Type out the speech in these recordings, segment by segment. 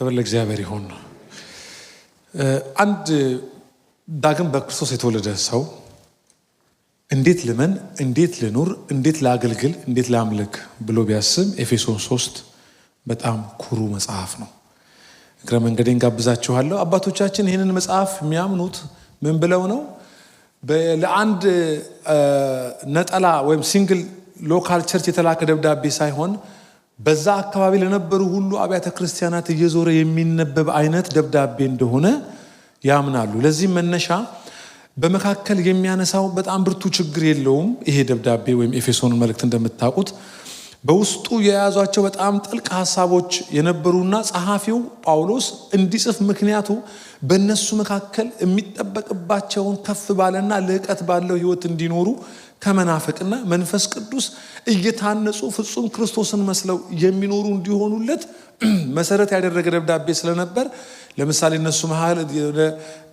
ክብር ለእግዚአብሔር ይሁን። አንድ ዳግም በክርስቶስ የተወለደ ሰው እንዴት ልመን፣ እንዴት ልኑር፣ እንዴት ላገልግል፣ እንዴት ላምልክ ብሎ ቢያስብ ኤፌሶን 3 በጣም ኩሩ መጽሐፍ ነው። እግረ መንገዴን ጋብዛችኋለሁ። አባቶቻችን ይህንን መጽሐፍ የሚያምኑት ምን ብለው ነው? ለአንድ ነጠላ ወይም ሲንግል ሎካል ቸርች የተላከ ደብዳቤ ሳይሆን በዛ አካባቢ ለነበሩ ሁሉ አብያተ ክርስቲያናት እየዞረ የሚነበብ አይነት ደብዳቤ እንደሆነ ያምናሉ። ለዚህ መነሻ በመካከል የሚያነሳው በጣም ብርቱ ችግር የለውም። ይሄ ደብዳቤ ወይም ኤፌሶን መልእክት እንደምታውቁት በውስጡ የያዟቸው በጣም ጥልቅ ሐሳቦች የነበሩና ጸሐፊው ጳውሎስ እንዲጽፍ ምክንያቱ በእነሱ መካከል የሚጠበቅባቸውን ከፍ ባለና ልዕቀት ባለው ሕይወት እንዲኖሩ ከመናፈቅና መንፈስ ቅዱስ እየታነጹ ፍጹም ክርስቶስን መስለው የሚኖሩ እንዲሆኑለት መሰረት ያደረገ ደብዳቤ ስለነበር ለምሳሌ እነሱ መሃል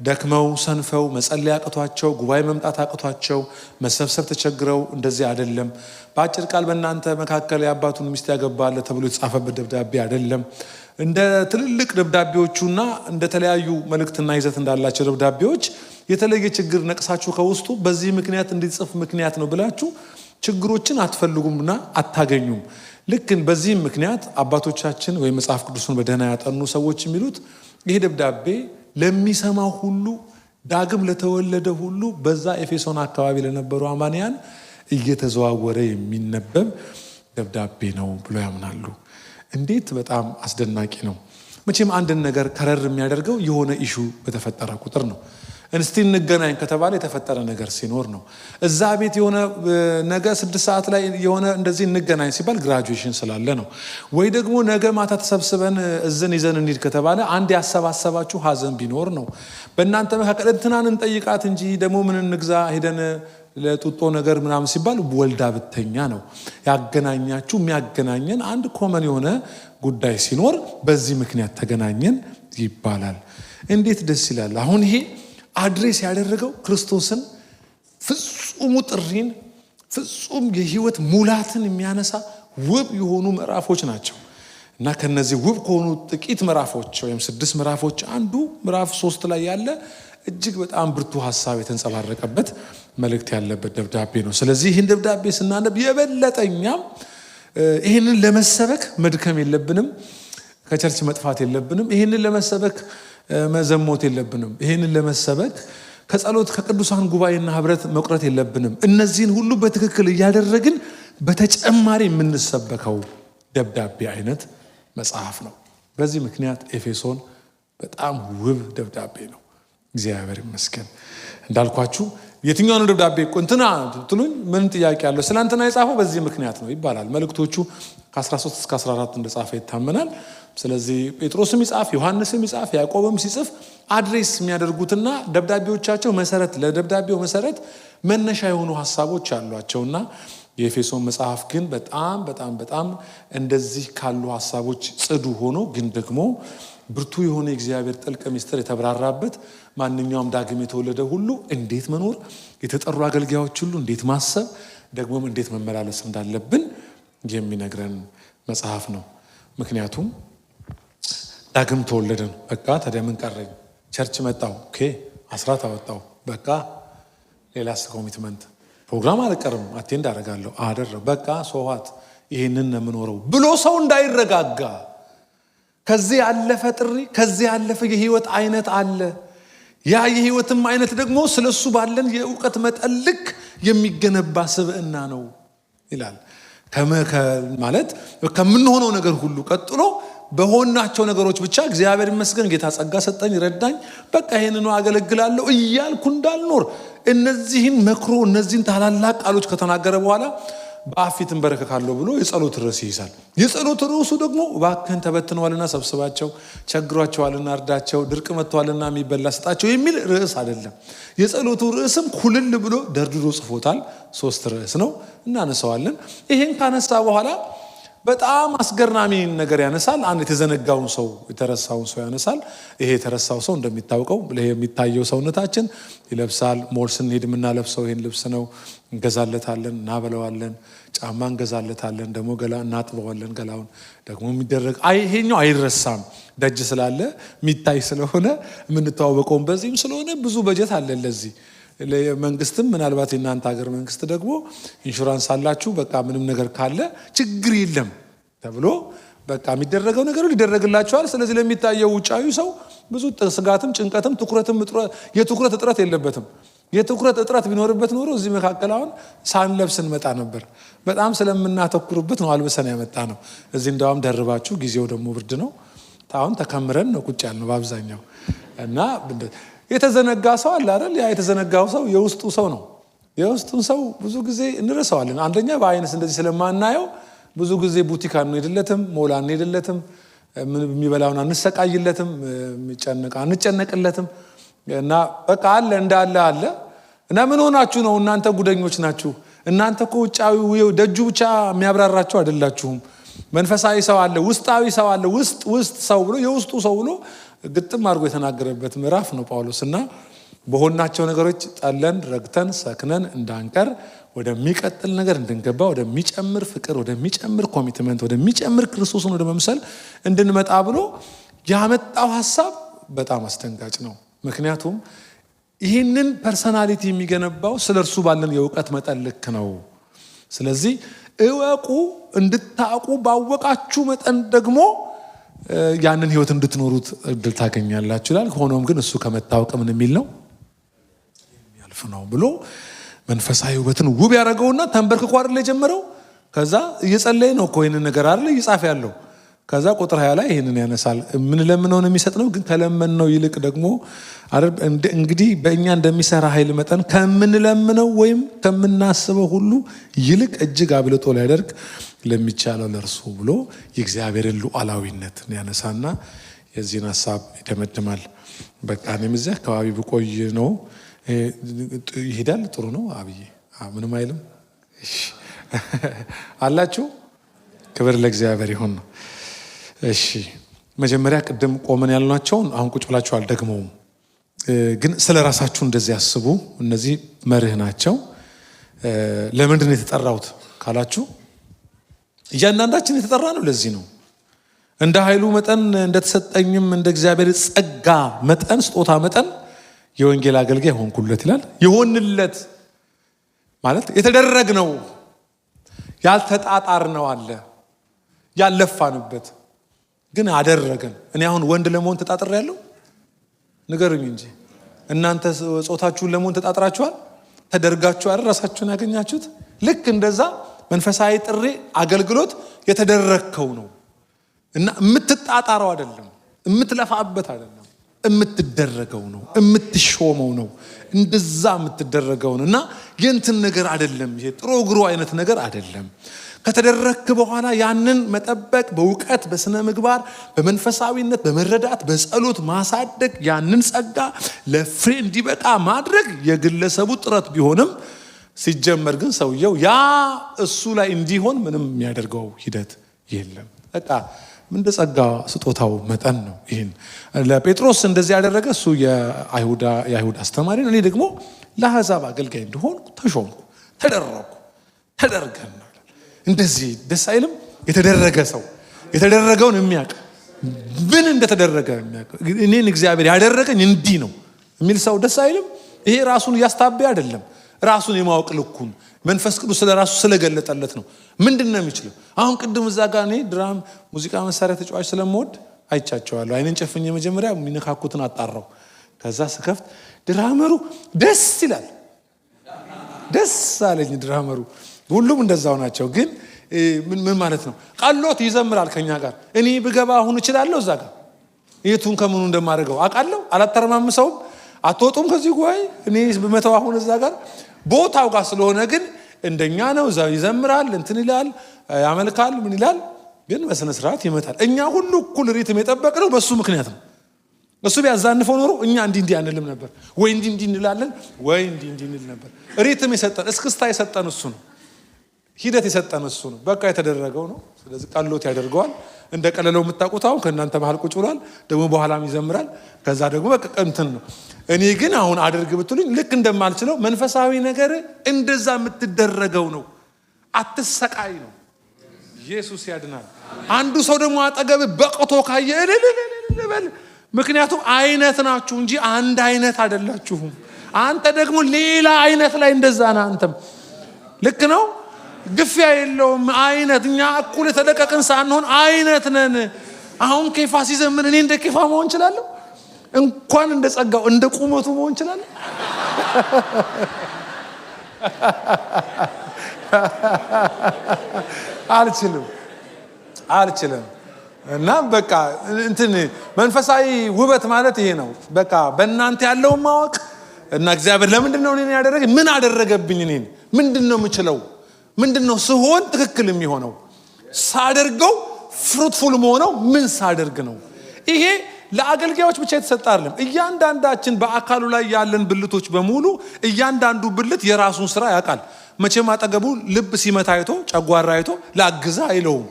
ደክመው ሰንፈው መጸለይ አቅቷቸው ጉባኤ መምጣት አቅቷቸው መሰብሰብ ተቸግረው እንደዚህ አይደለም። በአጭር ቃል በእናንተ መካከል የአባቱን ሚስት ያገባለ ተብሎ የተጻፈበት ደብዳቤ አይደለም። እንደ ትልልቅ ደብዳቤዎቹና እንደ ተለያዩ መልእክትና ይዘት እንዳላቸው ደብዳቤዎች የተለየ ችግር ነቅሳችሁ ከውስጡ በዚህ ምክንያት እንዲጽፍ ምክንያት ነው ብላችሁ ችግሮችን አትፈልጉምና አታገኙም። ልክ በዚህም ምክንያት አባቶቻችን ወይ መጽሐፍ ቅዱስን በደህና ያጠኑ ሰዎች የሚሉት ይሄ ደብዳቤ ለሚሰማው ሁሉ ዳግም ለተወለደ ሁሉ በዛ ኤፌሶን አካባቢ ለነበሩ አማንያን እየተዘዋወረ የሚነበብ ደብዳቤ ነው ብሎ ያምናሉ። እንዴት በጣም አስደናቂ ነው። መቼም አንድን ነገር ከረር የሚያደርገው የሆነ ኢሹ በተፈጠረ ቁጥር ነው። እንስቲ እንገናኝ ከተባለ የተፈጠረ ነገር ሲኖር ነው። እዛ ቤት የሆነ ነገ 6 ሰዓት ላይ የሆነ እንደዚህ እንገናኝ ሲባል ግራጁዌሽን ስላለ ነው። ወይ ደግሞ ነገ ማታ ተሰብስበን እዝን ይዘን እንሂድ ከተባለ አንድ ያሰባሰባችሁ ሀዘን ቢኖር ነው። በእናንተ መካከል እንትናን እንጠይቃት እንጂ ደግሞ ምን እንግዛ ሄደን ለጡጦ ነገር ምናምን ሲባል ወልዳ ብተኛ ነው። ያገናኛችሁ የሚያገናኘን አንድ ኮመን የሆነ ጉዳይ ሲኖር በዚህ ምክንያት ተገናኘን ይባላል። እንዴት ደስ ይላል። አሁን ይሄ አድሬስ ያደረገው ክርስቶስን ፍጹሙ ጥሪን ፍጹም የህይወት ሙላትን የሚያነሳ ውብ የሆኑ ምዕራፎች ናቸው እና ከነዚህ ውብ ከሆኑ ጥቂት ምዕራፎች ወይም 6 ምዕራፎች አንዱ ምዕራፍ 3 ላይ ያለ እጅግ በጣም ብርቱ ሐሳብ የተንጸባረቀበት መልእክት ያለበት ደብዳቤ ነው። ስለዚህ ይህን ደብዳቤ ስናነብ የበለጠኛም ይህንን ለመሰበክ መድከም የለብንም፣ ከቸርች መጥፋት የለብንም። ይህንን ለመሰበክ መዘሞት የለብንም። ይህንን ለመሰበክ ከጸሎት ከቅዱሳን ጉባኤና ህብረት መቁረጥ የለብንም። እነዚህን ሁሉ በትክክል እያደረግን በተጨማሪ የምንሰበከው ደብዳቤ አይነት መጽሐፍ ነው። በዚህ ምክንያት ኤፌሶን በጣም ውብ ደብዳቤ ነው። እግዚአብሔር ይመስገን። እንዳልኳችሁ የትኛው ነው ደብዳቤ እንትና ትሉኝ ምን ጥያቄ አለው? ስለአንተና የጻፈው በዚህ ምክንያት ነው ይባላል። መልእክቶቹ ከ13 እስከ 14 እንደጻፈ ይታመናል። ስለዚህ ጴጥሮስም ይጻፍ፣ ዮሐንስም ይጻፍ፣ ያዕቆብም ሲጽፍ አድሬስ የሚያደርጉትና ደብዳቤዎቻቸው መሰረት ለደብዳቤው መሰረት መነሻ የሆኑ ሐሳቦች አሏቸውና የኤፌሶን መጽሐፍ ግን በጣም በጣም በጣም እንደዚህ ካሉ ሐሳቦች ጽዱ ሆኖ ግን ደግሞ ብርቱ የሆነ እግዚአብሔር ጥልቅ ምስጢር የተብራራበት ማንኛውም ዳግም የተወለደ ሁሉ እንዴት መኖር፣ የተጠሩ አገልጋዮች ሁሉ እንዴት ማሰብ፣ ደግሞም እንዴት መመላለስ እንዳለብን የሚነግረን መጽሐፍ ነው። ምክንያቱም ዳግም ተወለደን፣ በቃ ታዲያ ምን ቀረኝ? ቸርች መጣው፣ ኦኬ፣ አስራት አወጣው፣ በቃ ሌላስ ኮሚትመንት ፕሮግራም አልቀርም፣ አቴንድ አደርጋለሁ፣ አደረው፣ በቃ ሶዋት ይሄንን ነው የምኖረው ብሎ ሰው እንዳይረጋጋ ከዚህ ያለፈ ጥሪ ከዚህ ያለፈ የህይወት አይነት አለ። ያ የህይወትም አይነት ደግሞ ስለሱ ባለን የእውቀት መጠን ልክ የሚገነባ ስብዕና ነው ይላል። ማለት ከምንሆነው ነገር ሁሉ ቀጥሎ በሆናቸው ነገሮች ብቻ እግዚአብሔር ይመስገን ጌታ ጸጋ ሰጠኝ ረዳኝ በቃ ይሄንን ነው አገለግላለሁ እያልኩ እንዳልኖር እነዚህን መክሮ እነዚህን ታላላቅ ቃሎች ከተናገረ በኋላ በአፊት እንበረከካለሁ ብሎ የጸሎት ርዕስ ይይዛል። የጸሎት ርዕሱ ደግሞ እባክህን ተበትነዋልና ሰብስባቸው፣ ቸግሯቸዋልና እርዳቸው፣ ድርቅ መጥቷልና የሚበላ ስጣቸው የሚል ርዕስ አይደለም። የጸሎቱ ርዕስም ኩልል ብሎ ደርድሮ ጽፎታል። 3 ርዕስ ነው፣ እናነሳዋለን። ይሄን ካነሳ በኋላ በጣም አስገራሚ ነገር ያነሳል። አንድ የተዘነጋውን ሰው የተረሳውን ሰው ያነሳል። ይሄ የተረሳው ሰው እንደሚታወቀው የሚታየው ሰውነታችን ይለብሳል። ሞል ስንሄድ የምናለብሰው ይሄን ልብስ ነው። እንገዛለታለን፣ እናበለዋለን፣ ጫማ እንገዛለታለን፣ ደግሞ ገላ እናጥበዋለን። ገላውን ደግሞ የሚደረግ ይሄኛው አይረሳም። ደጅ ስላለ የሚታይ ስለሆነ የምንተዋወቀውን በዚህም ስለሆነ ብዙ በጀት አለ ለዚህ። መንግስትም ምናልባት የእናንተ ሀገር መንግስት ደግሞ ኢንሹራንስ አላችሁ፣ በቃ ምንም ነገር ካለ ችግር የለም ተብሎ በቃ የሚደረገው ነገር ሊደረግላቸዋል። ስለዚህ ለሚታየው ውጫዊ ሰው ብዙ ስጋትም ጭንቀትም የትኩረት እጥረት የለበትም። የትኩረት እጥረት ቢኖርበት ኖሮ እዚህ መካከል አሁን ሳንለብስ እንመጣ ነበር። በጣም ስለምናተኩርበት ነው አልብሰን ያመጣ ነው። እዚህ እንዳውም ደርባችሁ፣ ጊዜው ደግሞ ብርድ ነው። አሁን ተከምረን ነው ቁጭ ያልነው በአብዛኛው እና የተዘነጋ ሰው አለ አይደል? ያ የተዘነጋው ሰው የውስጡ ሰው ነው። የውስጡን ሰው ብዙ ጊዜ እንረሳዋለን። አንደኛ በአይነስ እንደዚህ ስለማናየው ብዙ ጊዜ ቡቲክ አንሄድለትም፣ ሞላ አንሄድለትም፣ የሚበላውን አንሰቃይለትም፣ አንጨነቅለትም እና በቃ አለ እንዳለ አለ እና ምን ሆናችሁ ነው እናንተ ጉደኞች ናችሁ? እናንተ እኮ ውጫዊ ደጁ ብቻ የሚያብራራችሁ አይደላችሁም። መንፈሳዊ ሰው አለ፣ ውስጣዊ ሰው አለ። ውስጥ ሰው ብሎ የውስጡ ሰው ብሎ ግጥም አድርጎ የተናገረበት ምዕራፍ ነው ጳውሎስ። እና በሆናቸው ነገሮች ጠለን ረግተን ሰክነን እንዳንቀር ወደሚቀጥል ነገር እንድንገባ ወደሚጨምር ፍቅር፣ ወደሚጨምር ኮሚትመንት፣ ወደሚጨምር ክርስቶስን ወደ መምሰል እንድንመጣ ብሎ ያመጣው ሀሳብ በጣም አስደንጋጭ ነው። ምክንያቱም ይህንን ፐርሰናሊቲ የሚገነባው ስለ እርሱ ባለን የእውቀት መጠን ልክ ነው። ስለዚህ እወቁ፣ እንድታውቁ ባወቃችሁ መጠን ደግሞ ያንን ህይወት እንድትኖሩት እድል ታገኛላችሁ ይላል። ሆኖም ግን እሱ ከመታወቅ ምን የሚል ነው? የሚያልፍ ነው ብሎ መንፈሳዊ ውበትን ውብ ያደረገውና ተንበርክኮ አይደል የጀመረው። ከዛ እየጸለየ ነው እኮ ይህንን ነገር አይደል እየጻፈ ያለው። ከዛ ቁጥር 20 ላይ ይህንን ያነሳል። ምን ለምነውን የሚሰጥ ነው፣ ግን ከለመነው ይልቅ ደግሞ እንግዲህ በእኛ እንደሚሰራ ኃይል መጠን ከምንለምነው ወይም ከምናስበው ሁሉ ይልቅ እጅግ አብልጦ ሊያደርግ ለሚቻለው ለእርሱ ብሎ የእግዚአብሔርን ሉዓላዊነት ያነሳና የዚህን ሀሳብ ይደመድማል። በቃ እኔም እዚህ አካባቢ ብቆይ ነው ይሄዳል። ጥሩ ነው አብዬ፣ ምንም አይልም አላችሁ። ክብር ለእግዚአብሔር ይሁን ነው። እሺ መጀመሪያ ቅድም ቆመን ያልናቸውን አሁን ቁጭ ብላችሁ አልደግመውም፣ ግን ስለ ራሳችሁ እንደዚህ ያስቡ። እነዚህ መርህ ናቸው። ለምንድን ነው የተጠራሁት ካላችሁ እያንዳንዳችን የተጠራ ነው ለዚህ ነው። እንደ ኃይሉ መጠን እንደተሰጠኝም እንደ እግዚአብሔር ጸጋ መጠን ስጦታ መጠን የወንጌል አገልጋይ ሆንኩለት ይላል። የሆንለት ማለት የተደረግ ነው፣ ያልተጣጣር ነው አለ ያለፋንበት ግን አደረገን። እኔ አሁን ወንድ ለመሆን ተጣጥሬ ያለው ንገሩኝ እንጂ እናንተ ጾታችሁን ለመሆን ተጣጥራችኋል? ተደርጋችሁ አይደል ራሳችሁን ያገኛችሁት? ልክ እንደዛ መንፈሳዊ ጥሪ አገልግሎት የተደረከው ነው እና የምትጣጣረው አይደለም፣ የምትለፋበት አይደለም፣ የምትደረገው ነው፣ የምትሾመው ነው። እንደዛ የምትደረገው ነው እና የእንትን ነገር አይደለም። ይሄ ጥሩ ግሩ አይነት ነገር አይደለም። ከተደረክ በኋላ ያንን መጠበቅ፣ በእውቀት፣ በስነ ምግባር፣ በመንፈሳዊነት፣ በመረዳት፣ በጸሎት ማሳደግ፣ ያንን ጸጋ ለፍሬ እንዲበቃ ማድረግ የግለሰቡ ጥረት ቢሆንም ሲጀመር ግን ሰውየው ያ እሱ ላይ እንዲሆን ምንም የሚያደርገው ሂደት የለም። በቃ እንደ ጸጋ ስጦታው መጠን ነው። ይህን ለጴጥሮስ እንደዚህ ያደረገ እሱ የአይሁድ አስተማሪ ነው። እኔ ደግሞ ለአሕዛብ አገልጋይ እንደሆን ተሾምኩ፣ ተደረኩ፣ ተደርገን ነው። እንደዚህ ደስ አይልም? የተደረገ ሰው የተደረገውን የሚያውቅ ምን እንደተደረገ የሚያውቅ እኔን እግዚአብሔር ያደረገኝ እንዲህ ነው የሚል ሰው ደስ አይልም? ይሄ ራሱን እያስታበየ አይደለም፣ ራሱን የማወቅ ልኩን መንፈስ ቅዱስ ስለራሱ ስለገለጠለት ነው። ምንድን ነው የሚችለው? አሁን ቅድም እዛ ጋር እኔ ድራም ሙዚቃ መሳሪያ ተጫዋች ስለምወድ አይቻቸዋለሁ። አይነን ጨፍኜ መጀመሪያ የሚነካኩትን አጣራው። ከዛ ስከፍት ድራመሩ ደስ ይላል። ደስ አለኝ ድራመሩ። ሁሉም እንደዛው ናቸው። ግን ምን ማለት ነው? ቀሎት ይዘምራል ከኛ ጋር። እኔ ብገባ አሁን እችላለሁ እዛ ጋር የቱን ከምኑ እንደማደርገው አውቃለሁ። አላተረማምሰውም። አትወጡም ከዚህ ጉባኤ እኔ ብመተው አሁን እዛ ጋር ቦታው ጋር ስለሆነ ግን እንደኛ ነው። እዛ ይዘምራል፣ እንትን ይላል፣ ያመልካል፣ ምን ይላል፣ ግን በስነ ስርዓት ይመታል። እኛ ሁሉ እኩል ሪትም የጠበቅነው በሱ ምክንያት ነው። እሱ ቢያዛንፈው ኖሮ እኛ እንዲህ አንልም ነበር፣ ወይ እንዲህ እንላለን፣ ወይ እንዲህ እንል ነበር። ሪትም የሰጠን እስክስታ የሰጠን እሱ ነው። ሂደት የሰጠን እሱ ነው። በቃ የተደረገው ነው። ስለዚህ ቀሎት ያደርገዋል። እንደ ቀለለው የምታውቁት አሁን ከእናንተ መሃል ቁጭ ብሏል። ደግሞ በኋላም ይዘምራል። ከዛ ደግሞ በቃ እንትን ነው። እኔ ግን አሁን አድርግ ብትሉኝ ልክ እንደማልችለው መንፈሳዊ ነገር እንደዛ የምትደረገው ነው። አትሰቃይ ነው። ኢየሱስ ያድናል። አንዱ ሰው ደግሞ አጠገብ በቅቶ ካየ እልል። ምክንያቱም አይነት ናችሁ እንጂ አንድ አይነት አይደላችሁም። አንተ ደግሞ ሌላ አይነት ላይ እንደዛ ነህ። አንተም ልክ ነው። ግፊያ የለውም አይነት። እኛ እኩል የተለቀቅን ሳንሆን አይነት ነን። አሁን ኬፋ ሲዘምን እኔ እንደ ኬፋ መሆን እችላለሁ? እንኳን እንደ ጸጋው እንደ ቁመቱ መሆን እችላለሁ? አልችልም። እና በቃ እንትን መንፈሳዊ ውበት ማለት ይሄ ነው። በቃ በእናንተ ያለውን ማወቅ እና እግዚአብሔር ለምንድን ነው እኔን ያደረገኝ? ምን አደረገብኝ? እኔን ምንድን ነው የምችለው? ምንድን ነው ስሆን ትክክል የሚሆነው? ሳደርገው ፍሩትፉል መሆነው ምን ሳደርግ ነው? ይሄ ለአገልጋዮች ብቻ የተሰጠ አይደለም። እያንዳንዳችን በአካሉ ላይ ያለን ብልቶች በሙሉ እያንዳንዱ ብልት የራሱን ስራ ያውቃል። መቼም አጠገቡ ልብ ሲመታ አይቶ ጨጓራ አይቶ ላግዛ አይለውም።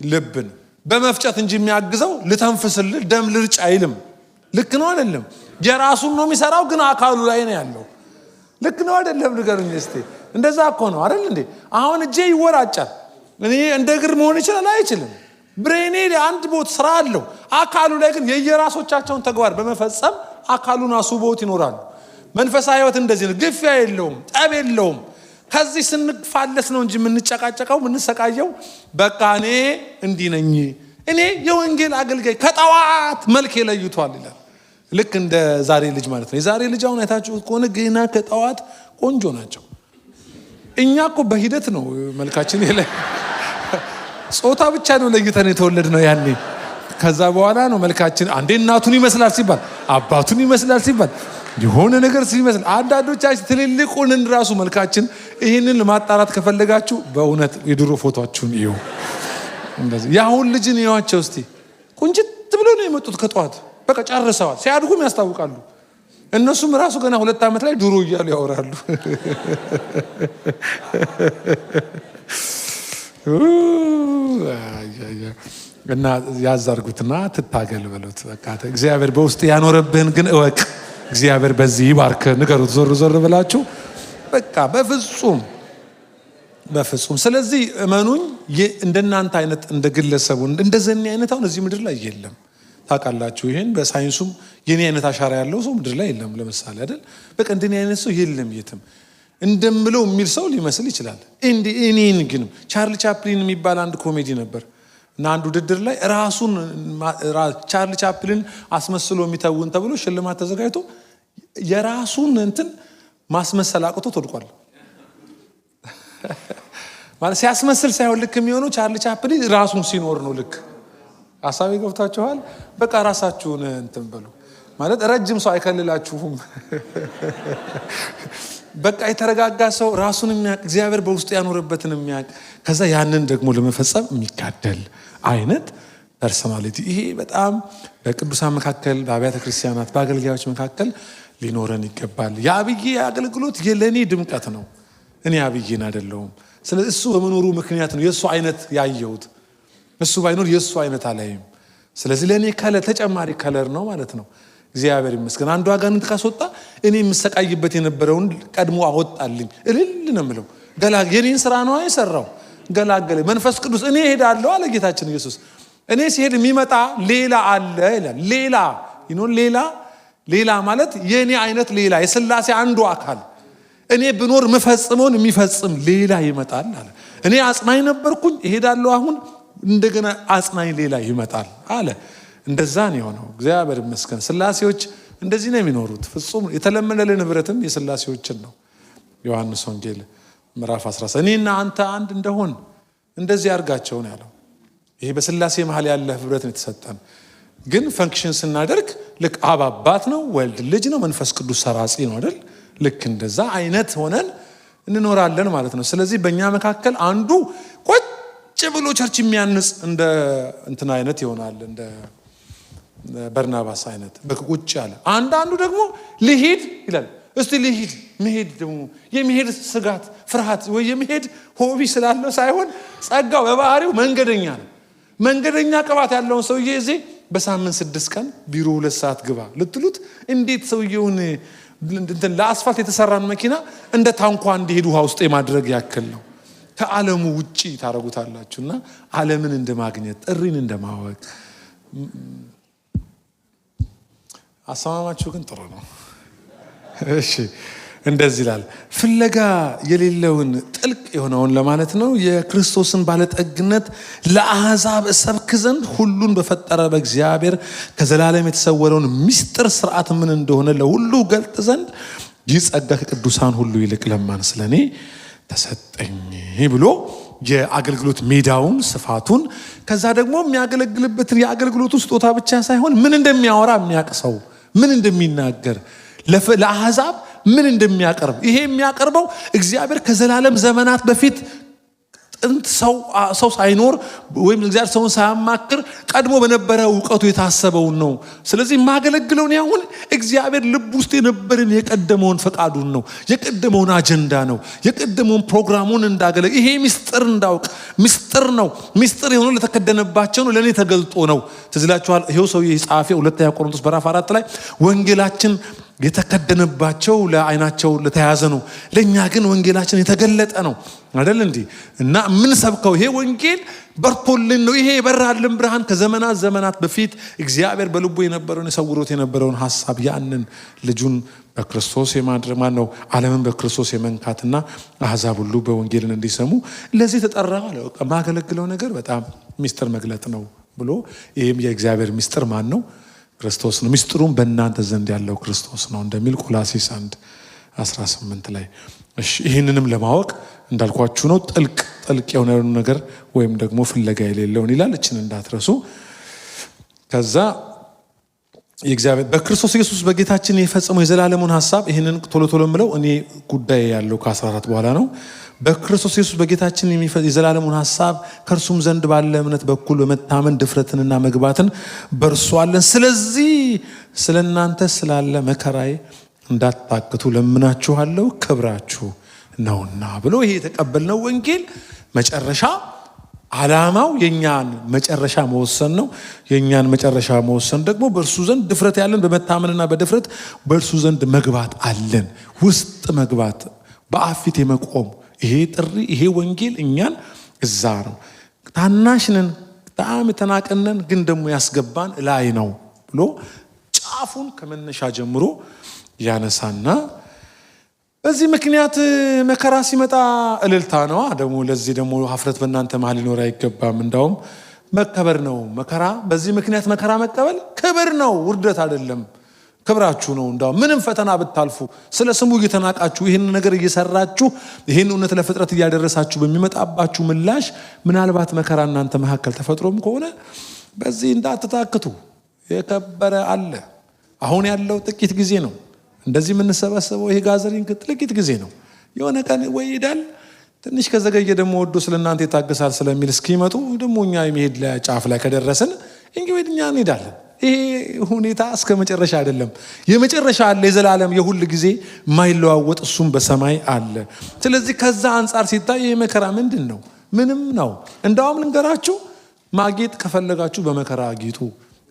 ልብን በመፍጨት እንጂ የሚያግዘው ልተንፍስልህ ደም ልርጭ አይልም። ልክ ነው አይደለም? የራሱን ነው የሚሰራው፣ ግን አካሉ ላይ ነው ያለው። ልክ ነው አይደለም? ንገሩኝ እስቲ። እንደዛ እኮ ነው አይደል እንዴ? አሁን እጄ ይወራጫል። እኔ እንደ እግር መሆን ይችላል? አይችልም። ብሬኔ አንድ ቦት ስራ አለው። አካሉ ላይ ግን የየራሶቻቸውን ተግባር በመፈጸም አካሉን አስውበውት ይኖራሉ። መንፈሳዊ ህይወት እንደዚህ ነው። ግፊያ የለውም፣ ጠብ የለውም። ከዚህ ስንፋለስ ነው እንጂ የምንጨቃጨቀው የምንሰቃየው። በቃ እኔ እንዲህ ነኝ፣ እኔ የወንጌል አገልጋይ ከጠዋት መልክ ለይቷል ይላል። ልክ እንደ ዛሬ ልጅ ማለት ነው። የዛሬ ልጅ አሁን አይታችሁ ከሆነ ገና ከጠዋት ቆንጆ ናቸው። እኛ እኮ በሂደት ነው መልካችን ይለ ጾታ ብቻ ነው ለይተን የተወለድ ነው ያኔ። ከዛ በኋላ ነው መልካችን አንዴ እናቱን ይመስላል ሲባል አባቱን ይመስላል ሲባል የሆነ ነገር ሲመስል አንዳንዶቻችን ትልልቁንን ራሱ መልካችን። ይህንን ለማጣራት ከፈለጋችሁ በእውነት የድሮ ፎቶአችሁን እዩ። እንደዚህ ያሁን ልጅን ይዋቸው እስቲ ቁንጭት ብሎ ነው የመጡት ከጠዋት በቃ ጨርሰዋል። ሲያድጉም ያስታውቃሉ። እነሱም ራሱ ገና 2 ዓመት ላይ ድሮ እያሉ ያወራሉ። እና ያዛርጉትና ትታገል በሉት። በቃ እግዚአብሔር በውስጥ ያኖረብህን ግን እወቅ። እግዚአብሔር በዚህ ይባርክ። ንገሩት ዞር ዞር ብላችሁ በቃ በፍጹም። ስለዚህ እመኑኝ እንደናንተ አይነት እንደ ግለሰቡ እንደዘኔ አይነት አሁን እዚህ ምድር ላይ የለም። ታውቃላችሁ ይሄን በሳይንሱም የኔ አይነት አሻራ ያለው ሰው ምድር ላይ የለም። ለምሳሌ አይደል በቃ እንደኔ አይነት ሰው የለም የትም። እንደምለው የሚል ሰው ሊመስል ይችላል። እኔን ግን ቻርሊ ቻፕሊን የሚባል አንድ ኮሜዲ ነበር እና አንድ ውድድር ላይ ራሱን ቻርሊ ቻፕሊን አስመስሎ የሚተውን ተብሎ ሽልማት ተዘጋጅቶ የራሱን እንትን ማስመሰል አቅቶ ተወድቋል። ማለት ሲያስመስል ሳይሆን ልክ የሚሆነው ቻርሊ ቻፕሊን ራሱን ሲኖር ነው። ልክ ሐሳቤ ገብታችኋል? በቃ ራሳችሁን እንትን በሉ ማለት ረጅም ሰው አይከልላችሁም። በቃ የተረጋጋ ሰው ራሱን የሚያውቅ እግዚአብሔር በውስጡ ያኖረበትን የሚያውቅ ከዛ ያንን ደግሞ ለመፈጸም የሚጋደል አይነት ፐርሶናሊቲ። ይሄ በጣም በቅዱሳን መካከል በአብያተ ክርስቲያናት በአገልጋዮች መካከል ሊኖረን ይገባል። የአብዬ አገልግሎት ለእኔ ድምቀት ነው። እኔ አብዬን አይደለሁም። ስለዚህ እሱ በመኖሩ ምክንያት ነው የእሱ አይነት ያየሁት። እሱ ባይኖር የእሱ አይነት አላይም። ስለዚህ ለእኔ ተጨማሪ ከለር ነው ማለት ነው። እግዚአብሔር ይመስገን። አንዱ አጋንንት ካስወጣ እኔ የምሰቃይበት የነበረውን ቀድሞ አወጣልኝ። እልል ነው የምለው። የኔን ስራ ነው የሰራው። ገላገለ መንፈስ ቅዱስ። እኔ እሄዳለሁ አለ ጌታችን ኢየሱስ። እኔ ሲሄድ የሚመጣ ሌላ አለ ይላል። ሌላ ማለት የኔ አይነት ሌላ የሥላሴ አንዱ አካል እኔ ብኖር ምፈጽመውን የሚፈጽም ሌላ ይመጣል አለ። እኔ አጽናኝ ነበርኩኝ፣ እሄዳለሁ፣ አሁን እንደገና አጽናኝ ሌላ ይመጣል አለ። እንደዛ ነው የሆነው። እግዚአብሔር ይመስገን። ሥላሴዎች እንደዚህ ነው የሚኖሩት። ፍጹም የተለመነልን ህብረትም የሥላሴዎችን ነው። ዮሐንስ ወንጌል ምዕራፍ 17 እኔና አንተ አንድ እንደሆን እንደዚህ አድርጋቸው ነው ያለው። ይሄ በሥላሴ መሃል ያለ ህብረት ነው የተሰጠን። ግን ፈንክሽን ስናደርግ ልክ አብ አባት ነው፣ ወልድ ልጅ ነው፣ መንፈስ ቅዱስ ሰራጺ ነው አይደል? ልክ እንደዛ አይነት ሆነን እንኖራለን ማለት ነው። ስለዚህ በእኛ መካከል አንዱ ቁጭ ብሎ ቸርች የሚያንጽ እንደ እንትና አይነት ይሆናል፣ እንደ በርናባስ አይነት በቁጭ ያለ። አንዳንዱ ደግሞ ልሂድ ይላል። እስቲ ልሂድ መሄድ ደግሞ የሚሄድ ስጋት ፍርሃት ወይ የሚሄድ ሆቢ ስላለው ሳይሆን ጸጋው በባህሪው መንገደኛ ነው። መንገደኛ ቅባት ያለውን ሰውዬ እዚህ በሳምንት 6 ቀን ቢሮ 2 ሰዓት ግባ ልትሉት እንዴት ሰውየውን ለአስፋልት የተሰራን መኪና እንደ ታንኳ እንዲሄድ ውሃ ውስጥ የማድረግ ያክል ነው። ከዓለሙ ውጪ ታረጉታላችሁና ዓለምን እንደማግኘት ጥሪን እንደማወቅ አሰማማችሁ ግን ጥሩ ነው። እሺ እንደዚህ ይላል ፍለጋ የሌለውን ጥልቅ የሆነውን ለማለት ነው። የክርስቶስን ባለጠግነት ለአሕዛብ እሰብክ ዘንድ ሁሉን በፈጠረ በእግዚአብሔር ከዘላለም የተሰወረውን ምስጢር ሥርዓት ምን እንደሆነ ለሁሉ ገልጥ ዘንድ ይህ ጸጋ ከቅዱሳን ሁሉ ይልቅ ለማን ስለኔ ተሰጠኝ ብሎ የአገልግሎት ሜዳውን ስፋቱን ከዛ ደግሞ የሚያገለግልበትን የአገልግሎቱ ስጦታ ብቻ ሳይሆን ምን እንደሚያወራ የሚያቅሰው ምን እንደሚናገር ለአሕዛብ ምን እንደሚያቀርብ ይሄ የሚያቀርበው እግዚአብሔር ከዘላለም ዘመናት በፊት ጥንት ሰው ሳይኖር ወይም እግዚአብሔር ሰውን ሳያማክር ቀድሞ በነበረ ዕውቀቱ የታሰበውን ነው። ስለዚህ ማገለግለውን ያሁን እግዚአብሔር ልብ ውስጥ የነበረን የቀደመውን ፈቃዱን ነው፣ የቀደመውን አጀንዳ ነው፣ የቀደመውን ፕሮግራሙን እንዳገለግ ይሄ ምስጢር እንዳውቅ ምስጢር ነው። ምስጢር የሆነው ለተከደነባቸው ነው፣ ለኔ ተገልጦ ነው። ትዝላችኋል። ይሄው ሰውዬ ጻፊ 2 ቆሮንቶስ ምዕራፍ 4 ላይ ወንጌላችን የተከደነባቸው ለዓይናቸው ለተያዘ ነው፣ ለኛ ግን ወንጌላችን የተገለጠ ነው አይደል እንዴ? እና ምን ሰብከው ይሄ ወንጌል በርቶልን ነው። ይሄ የበራልን ብርሃን ከዘመናት ዘመናት በፊት እግዚአብሔር በልቡ የነበረውን የሰውሮት የነበረውን ሐሳብ ያንን ልጁን በክርስቶስ የማድረግ ነው ዓለምን በክርስቶስ የመንካትና አሕዛብ ሁሉ በወንጌልን እንዲሰሙ ለዚህ ተጠራው አለ። ማገለግለው ነገር በጣም ምስጢር መግለጥ ነው ብሎ ይሄም የእግዚአብሔር ምስጢር ማን ነው? ክርስቶስ ነው። ምስጢሩም በእናንተ ዘንድ ያለው ክርስቶስ ነው እንደሚል ቆላስይስ 1:18 ላይ እሺ ይህንንም ለማወቅ እንዳልኳችሁ ነው ጥልቅ የሆነ ነገር ወይም ደግሞ ፍለጋ የሌለውን ይላል። እችን እንዳትረሱ። ከዛ የእግዚአብሔር በክርስቶስ ኢየሱስ በጌታችን የፈጸመው የዘላለሙን ሐሳብ ይህንን ቶሎ ምለው እኔ ጉዳይ ያለው ከ14 በኋላ ነው። በክርስቶስ ኢየሱስ በጌታችን የዘላለሙን ሐሳብ ከእርሱም ዘንድ ባለ እምነት በኩል በመታመን ድፍረትንና መግባትን በእርሱ አለን። ስለዚህ ስለ እናንተ ስላለ መከራዬ እንዳታክቱ ለምናችኋለሁ፣ ክብራችሁ ነውና ብሎ ይሄ የተቀበልነው ወንጌል መጨረሻ ዓላማው የኛን መጨረሻ መወሰን ነው። የኛን መጨረሻ መወሰን ደግሞ በእርሱ ዘንድ ድፍረት ያለን በመታመንና በድፍረት በእርሱ ዘንድ መግባት አለን። ውስጥ መግባት በአብ ፊት የመቆም ይሄ ጥሪ ይሄ ወንጌል እኛን እዛ ነው። ታናሽንን በጣም የተናቀነን ግን ደግሞ ያስገባን ላይ ነው ብሎ ጫፉን ከመነሻ ጀምሮ ያነሳና በዚህ ምክንያት መከራ ሲመጣ እልልታ ነው። ደግሞ ለዚህ ደግሞ ሀፍረት በእናንተ መሃል ሊኖር አይገባም፣ እንዳውም መከበር ነው። መከራ በዚህ ምክንያት መከራ መቀበል ክብር ነው፣ ውርደት አይደለም፣ ክብራችሁ ነው። እንዳውም ምንም ፈተና ብታልፉ ስለ ስሙ እየተናቃችሁ ይህን ነገር እየሰራችሁ ይህን እውነት ለፍጥረት እያደረሳችሁ በሚመጣባችሁ ምላሽ ምናልባት መከራ እናንተ መካከል ተፈጥሮም ከሆነ በዚህ እንዳትታክቱ። የከበረ አለ። አሁን ያለው ጥቂት ጊዜ ነው። እንደዚህ የምንሰበሰበው ይሄ ጋዘሪንግ ጥቂት ጊዜ ነው። የሆነ ቀን ወይ ይሄዳል። ትንሽ ከዘገየ ደግሞ ወዶ ስለናንተ ይታገሳል ስለሚል እስኪመጡ ደግሞ እኛ የመሄድ ጫፍ ላይ ከደረስን እንግዲህ እኛ እንሄዳለን። ይሄ ሁኔታ እስከ መጨረሻ አይደለም። የመጨረሻ አለ፣ የዘላለም የሁል ጊዜ የማይለዋወጥ እሱም በሰማይ አለ። ስለዚህ ከዛ አንጻር ሲታይ ይሄ መከራ ምንድን ነው? ምንም ነው። እንዳውም ልንገራችሁ፣ ማጌጥ ከፈለጋችሁ በመከራ አጊጡ፣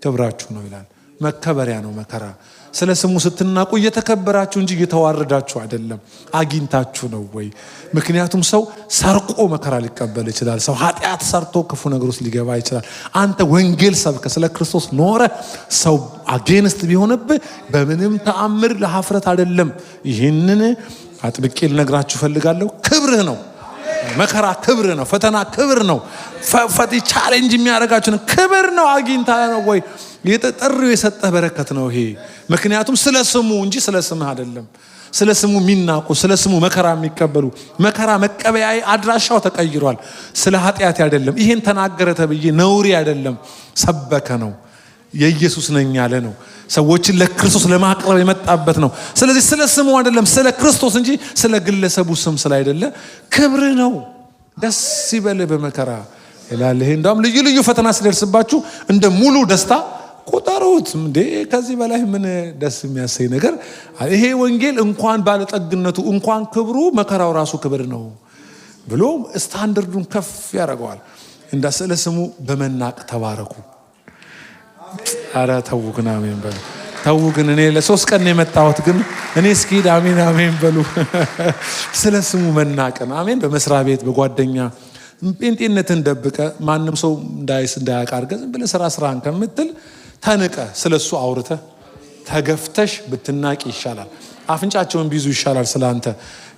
ክብራችሁ ነው ይላል። መከበሪያ ነው መከራ። ስለ ስሙ ስትናቁ እየተከበራችሁ እንጂ እየተዋረዳችሁ አይደለም። አግኝታችሁ ነው ወይ? ምክንያቱም ሰው ሰርቆ መከራ ሊቀበል ይችላል። ሰው ኃጢአት ሰርቶ ክፉ ነገር ውስጥ ሊገባ ይችላል። አንተ ወንጌል ሰብከ ስለ ክርስቶስ ኖረ ሰው አጌንስት ቢሆንብህ በምንም ተአምር ለሀፍረት አይደለም። ይህንን አጥብቄ ልነግራችሁ ፈልጋለሁ። ክብርህ ነው መከራ፣ ክብር ነው ፈተና፣ ክብር ነው ፈቲ ቻሌንጅ የሚያደርጋችሁ ክብር ነው። አግኝታ ነው ወይ? የጠሪው የሰጠህ በረከት ነው ይሄ። ምክንያቱም ስለ ስሙ እንጂ ስለ ስምህ አይደለም። ስለ ስሙ የሚናቁ ስለ ስሙ መከራ የሚቀበሉ መከራ መቀበያ አድራሻው ተቀይሯል። ስለ ኃጢአት አይደለም። ይሄን ተናገረ ተብዬ ነውሪ አይደለም፣ ሰበከ ነው። የኢየሱስ ነኝ ያለ ነው። ሰዎችን ለክርስቶስ ለማቅረብ የመጣበት ነው። ስለዚህ ስለ ስሙ አይደለም፣ ስለ ክርስቶስ እንጂ ስለ ግለሰቡ ስም ስላይደለ ክብር ነው። ደስ ይበልህ በመከራ ይላል። ይሄ እንዳውም ልዩ ልዩ ፈተና ሲደርስባችሁ እንደ ሙሉ ደስታ ቆጠሩት እንዴ ከዚህ በላይ ምን ደስ የሚያሰኝ ነገር ይሄ ወንጌል እንኳን ባለጠግነቱ እንኳን ክብሩ መከራው ራሱ ክብር ነው ብሎ ስታንዳርዱን ከፍ ያደርገዋል። እንዳስለ ስሙ በመናቅ ተባረኩ። አረ ተው ግን አሜን በሉ። ተው ግን እኔ ለ3 ቀን ነው የመጣሁት ግን እኔ እስኪ አሜን አሜን በሉ። ስለ ስሙ መናቅን አሜን። በመስሪያ ቤት በጓደኛ ጴንጤነትን ደብቀ ማንም ሰው እንዳያውቅ አድርገህ ዝም ብለህ ስራህን ከምትል ተንቀ ስለሱ አውርተ ተገፍተሽ ብትናቂ ይሻላል። አፍንጫቸውን ቢይዙ ይሻላል ስላንተ።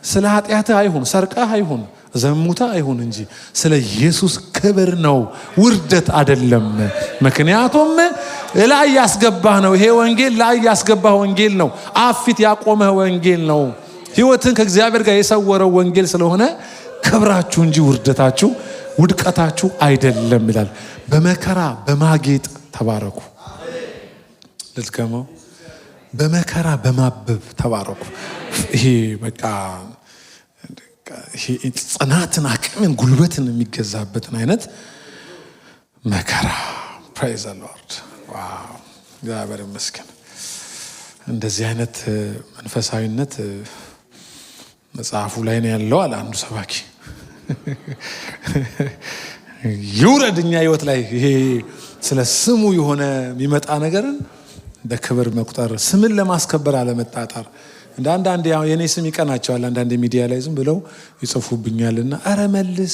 ስለ ኃጢአትህ አይሁን፣ ሰርቀህ አይሁን፣ ዘሙታ አይሁን እንጂ ስለ ኢየሱስ ክብር ነው፣ ውርደት አይደለም። ምክንያቱም ላይ ያስገባህ ነው። ይሄ ወንጌል ላይ ያስገባህ ወንጌል ነው። አፊት ያቆመህ ወንጌል ነው። ህይወትን ከእግዚአብሔር ጋር የሰወረው ወንጌል ስለሆነ ክብራችሁ እንጂ ውርደታችሁ ውድቀታችሁ አይደለም ይላል። በመከራ በማጌጥ ተባረኩ። ልትገመው በመከራ በማበብ ተባረኩ። ይሄ በቃ ይሄ ጽናትን፣ አቅምን፣ ጉልበትን የሚገዛበትን አይነት መከራ ፕሬዝ ዘ ሎርድ። ዋው እግዚአብሔር ይመስገን። እንደዚህ አይነት መንፈሳዊነት መጽሐፉ ላይ ነው ያለው አለ አንዱ ሰባኪ። ይውረድኛ ህይወት ላይ ይሄ ስለ ስሙ የሆነ የሚመጣ ነገርን በክብር መቁጠር፣ ስምን ለማስከበር አለመጣጣር። አንዳንድ የኔ ስም ይቀናቸዋል። አንዳንድ ሚዲያ ላይ ዝም ብለው ይጽፉብኛልና አረ መልስ፣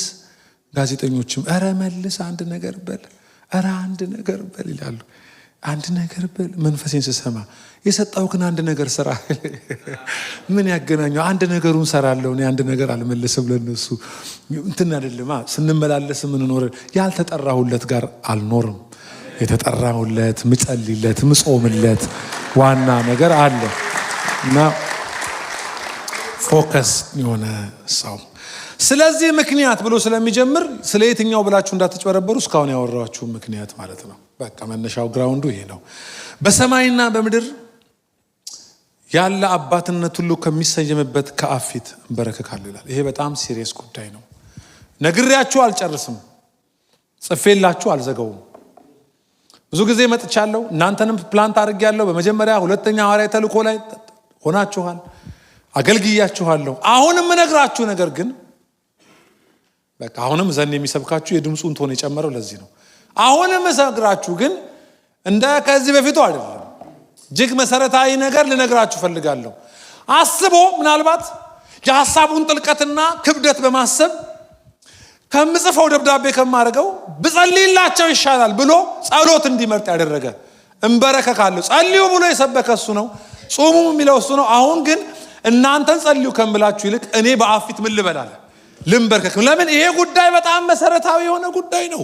ጋዜጠኞችም አረ መልስ፣ አንድ ነገር በል፣ አረ አንድ ነገር በል ይላሉ። አንድ ነገር በል መንፈሴን ስሰማ የሰጣውክን አንድ ነገር ስራ። ምን ያገናኘው? አንድ ነገሩን ሰራለሁ እኔ አንድ ነገር አልመልስም ለነሱ እንትን አይደለም። ስንመላለስ ምን ኖር ያልተጠራሁለት ጋር አልኖርም። የተጠራሁለት ምጸልይለት ምጾምለት ዋና ነገር አለ እና ፎከስ የሆነ ሰው። ስለዚህ ምክንያት ብሎ ስለሚጀምር ስለ የትኛው ብላችሁ እንዳትጨበረበሩ እስካሁን ያወራችሁ ምክንያት ማለት ነው። በቃ መነሻው ግራውንዱ ይሄ ነው። በሰማይና በምድር ያለ አባትነት ሁሉ ከሚሰየምበት ከአብ ፊት እንበረከካለሁ ይላል። ይሄ በጣም ሲሪየስ ጉዳይ ነው። ነግሬያችሁ አልጨርስም፣ ጽፌላችሁ አልዘጋውም። ብዙ ጊዜ መጥቻለሁ፣ እናንተንም ፕላንት አድርጌያለሁ። በመጀመሪያ ሁለተኛ ሐዋርያዊ ተልእኮ ላይ ሆናችኋል፣ አገልግያችኋለሁ። አሁንም እነግራችሁ ነገር ግን በቃ አሁንም ዘን የሚሰብካችሁ የድምፁን ቶን የጨመረው ለዚህ ነው። አሁንም እነግራችሁ ግን እንደ ከዚህ በፊቱ አይደለም። እጅግ መሰረታዊ ነገር ልነግራችሁ ፈልጋለሁ። አስቦ ምናልባት የሐሳቡን ጥልቀትና ክብደት በማሰብ ከምጽፈው ደብዳቤ ከማረገው ብጸልይላቸው ይሻላል ብሎ ጸሎት እንዲመርጥ ያደረገ እንበረከካለሁ። ጸልዩ ብሎ የሰበከ እሱ ነው። ጾሙ የሚለው እሱ ነው። አሁን ግን እናንተን ጸልዩ ከምላችሁ ይልቅ እኔ በአብ ፊት ምን ልበላለ ልንበርከክ። ለምን? ይሄ ጉዳይ በጣም መሰረታዊ የሆነ ጉዳይ ነው።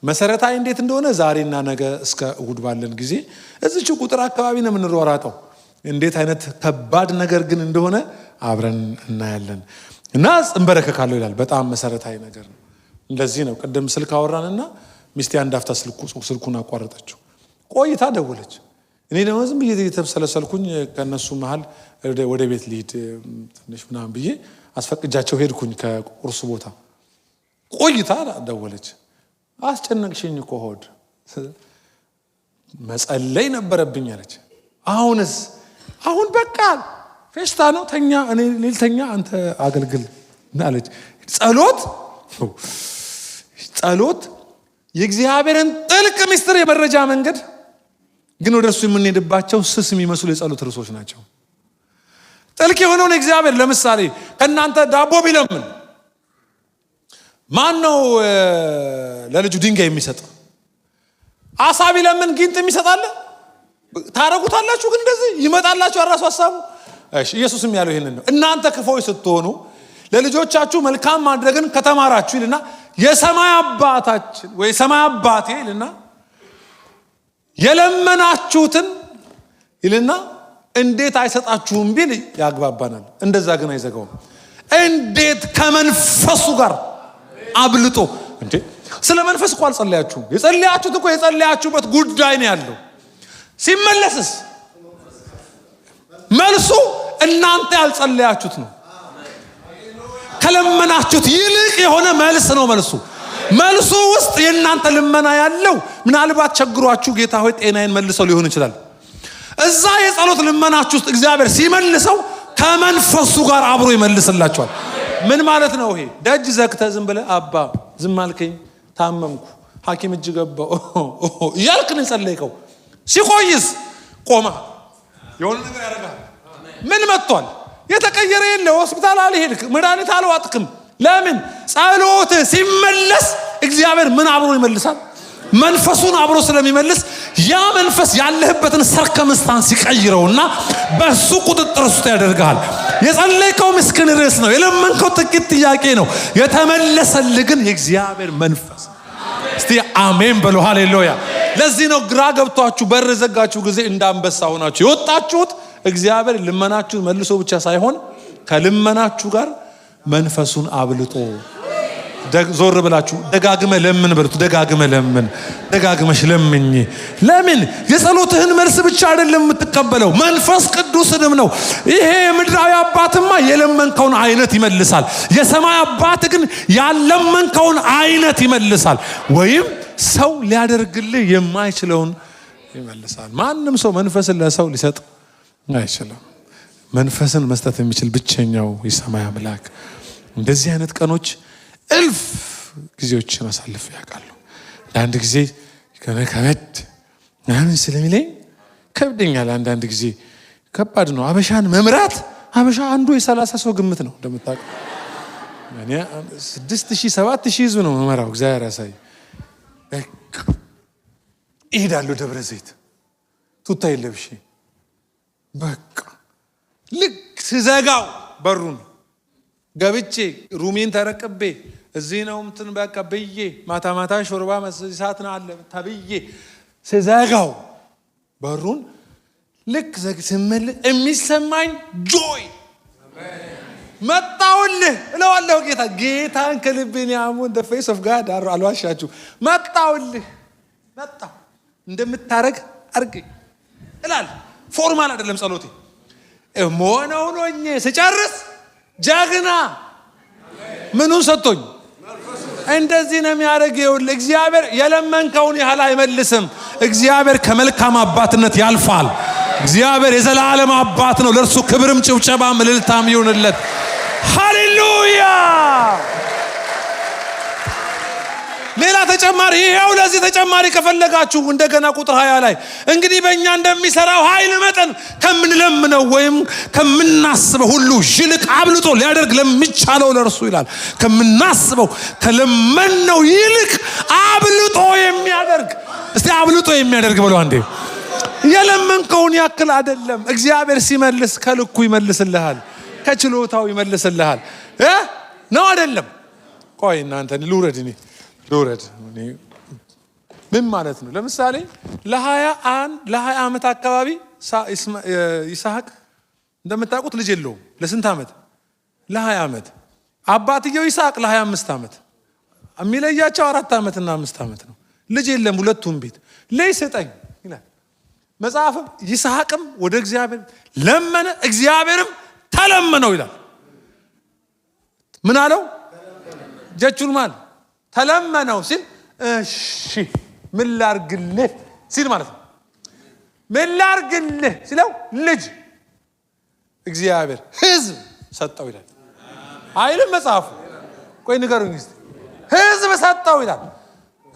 መሰረታዊ እንዴት እንደሆነ ዛሬና ነገ እስከ እሁድ ባለን ጊዜ እዚች ቁጥር አካባቢ ነው የምንሯሯጠው። እንዴት አይነት ከባድ ነገር ግን እንደሆነ አብረን እናያለን። እና እንበረከካለሁ ይላል። በጣም መሰረታዊ ነገር ነው። እንደዚህ ነው። ቅድም ስልክ አወራንና ሚስቴ አንድ አፍታ ስልኩን አቋረጠችው። ቆይታ ደወለች። እኔ ደግሞ ዝም ብዬ የተሰለሰልኩኝ ከነሱ መሃል ወደ ቤት ልሂድ ትንሽ ምናምን ብዬ አስፈቅጃቸው ሄድኩኝ ከቁርስ ቦታ። ቆይታ ደወለች። አስጨነቅሽኝ እኮ ሆድ መጸለይ ነበረብኝ አለች። አሁንስ? አሁን በቃ ፌሽታ ነው፣ ተኛ፣ እኔ ልተኛ፣ አንተ አገልግል አለች። ጸሎት የእግዚአብሔርን ጥልቅ ምስጢር የመረጃ መንገድ ግን ወደሱ የምንሄድባቸው ስስ የሚመስሉ የጸሎት ርዕሶች ናቸው። ጥልቅ የሆነውን እግዚአብሔር ለምሳሌ ከእናንተ ዳቦ ቢለምን ማን ነው ለልጁ ድንጋይ የሚሰጥ? አሳ ቢለምን ጊንጥ የሚሰጣለ? ታረጉታላችሁ ግን እንደዚህ ይመጣላችሁ አራሱ ሐሳቡ። እሺ ኢየሱስም ያለው ይሄንን ነው። እናንተ ክፉዎች ስትሆኑ ለልጆቻችሁ መልካም ማድረግን ከተማራችሁ ይልና የሰማይ አባታችን ወይ ሰማይ አባቴ ይልና የለመናችሁትን ይልና እንዴት አይሰጣችሁም ቢል ያግባባናል። እንደዛ ግን አይዘጋውም። እንዴት ከመንፈሱ ጋር አብልጦ እንዴ! ስለ መንፈስ እኮ አልጸለያችሁም። የጸለያችሁት እኮ የጸለያችሁበት ጉዳይ ነው ያለው። ሲመለስስ መልሱ እናንተ ያልጸለያችሁት ነው። ከለመናችሁት ይልቅ የሆነ መልስ ነው መልሱ። መልሱ ውስጥ የእናንተ ልመና ያለው ምናልባት ቸግሯችሁ ጌታ ሆይ ጤናዬን መልሰው ሊሆን ይችላል። እዛ የጸሎት ልመናችሁ ውስጥ እግዚአብሔር ሲመልሰው ከመንፈሱ ጋር አብሮ ይመልስላችኋል። ምን ማለት ነው ይሄ? ደጅ ዘግተህ ዝም ብለህ አባ ዝም አልከኝ፣ ታመምኩ፣ ሐኪም እጅ ገባው እያልክ ነው ጸለይከው። ሲቆይስ ቆማ የሆነ ነገር ያደርጋል። ምን መጥቷል? የተቀየረ የለ። ሆስፒታል አልሄድክ፣ መድኃኒት አልዋጥክም። ለምን? ጸሎት ሲመለስ እግዚአብሔር ምን አብሮ ይመልሳል? መንፈሱን አብሮ ስለሚመልስ ያ መንፈስ ያለህበትን ሰርከምስታንስ ይቀይረውና በሱ ቁጥጥር ውስጥ ያደርጋል። የጸለይከው ምስኪን ርዕስ ነው። የለመንከው ጥቂት ጥያቄ ነው። የተመለሰልህ ግን የእግዚአብሔር መንፈስ። እስቲ አሜን በሉ። ሃሌሉያ። ለዚህ ነው ግራ ገብቷችሁ በር ዘጋችሁ ጊዜ እንዳንበሳ ሆናችሁ የወጣችሁት። እግዚአብሔር ልመናችሁን መልሶ ብቻ ሳይሆን ከልመናችሁ ጋር መንፈሱን አብልጦ ዞር ብላችሁ ደጋግመ ለምን በሉት። ደጋግመ ለምን፣ ደጋግመሽ ለምኝ። ለምን? የጸሎትህን መልስ ብቻ አይደለም የምትቀበለው፣ መንፈስ ቅዱስንም ነው። ይሄ የምድራዊ አባትማ የለመንከውን አይነት ይመልሳል። የሰማይ አባት ግን ያለመንከውን አይነት ይመልሳል። ወይም ሰው ሊያደርግልህ የማይችለውን ይመልሳል። ማንም ሰው መንፈስን ለሰው ሊሰጥ አይችልም። መንፈስን መስጠት የሚችል ብቸኛው የሰማይ አምላክ። እንደዚህ አይነት ቀኖች እልፍ ጊዜዎችን አሳልፍ ያውቃሉ። ለአንድ ጊዜ ከበድ ምናምን ስለሚለኝ ከብደኛል። አንዳንድ ጊዜ ከባድ ነው። አበሻን መምራት አበሻ አንዱ የ30 ሰው ግምት ነው እንደምታውቁ። እኔ 6000 7000 ህዝብ ነው መመራው። እግዚአብሔር ያሳይ። እሄዳለሁ ደብረ ዘይት ቱታ ይለብሽ በቃ ልክ ስዘጋው በሩን ገብቼ ሩሜን ተረቅቤ እዚህ ነው እንትን በቃ ብዬ ማታ ሾርባ መስሳት ነው አለ ተብዬ ስዘጋው በሩን ልክ ስመለስ የሚሰማኝ ጆይ መጣውልህ እለዋለሁ። ጌታን ከልቤን ያሙን the face of God አልዋሻችሁ። መጣው እንደምታረግ አርገኝ እላል። ፎርማል አይደለም ጸሎቴ። ሞኖኖኝ ስጨርስ ጀግና ምኑን ሰጥቶኝ እንደዚህ ነው የሚያደርገው። እግዚአብሔር የለመንከውን ያህል አይመልስም። እግዚአብሔር ከመልካም አባትነት ያልፋል። እግዚአብሔር የዘላለም አባት ነው። ለእርሱ ክብርም ጭብጨባም እልልታም ይሁንለት። ሃሌሉያ። ሌላ ተጨማሪ ይሄው ለዚህ ተጨማሪ ከፈለጋችሁ እንደገና ቁጥር 20 ላይ እንግዲህ በእኛ እንደሚሰራው ኃይል መጠን ከምንለምነው ወይም ከምናስበው ሁሉ ይልቅ አብልጦ ሊያደርግ ለሚቻለው ለእርሱ ይላል። ከምናስበው ከለመነው ይልቅ አብልጦ የሚያደርግ። እስቲ አብልጦ የሚያደርግ ብለው አንዴ። የለመንከውን ያክል አይደለም። እግዚአብሔር ሲመልስ ከልኩ ይመልስልሃል፣ ከችሎታው ይመልስልሃል ነው አይደለም? ቆይ እናንተ ልውረድ ምን ማለት ነው? ለምሳሌ ለ20 ዓመት አካባቢ ይስሐቅ እንደምታውቁት ልጅ የለውም። ለስንት ዓመት? ለ20 ዓመት። አባትየው ይስሐቅ ለ25 ዓመት። የሚለያቸው 4 ዓመትና 5 ዓመት ነው። ልጅ የለም ሁለቱም ቤት። ልጅ ስጠኝ ይላል መጽሐፍም። ይስሐቅም ወደ እግዚአብሔር ለመነ፣ እግዚአብሔርም ተለመነው ይላል። ምን አለው? ጀቹን ማል ተለመነው ሲል እሺ ምን ላርግልህ ሲል ማለት ነው። ምን ላርግልህ ሲለው ልጅ እግዚአብሔር ሕዝብ ሰጠው ይላል አይልም መጽሐፉ? ቆይ ንገሩኝ እስቲ። ሕዝብ ሰጠው ይላል።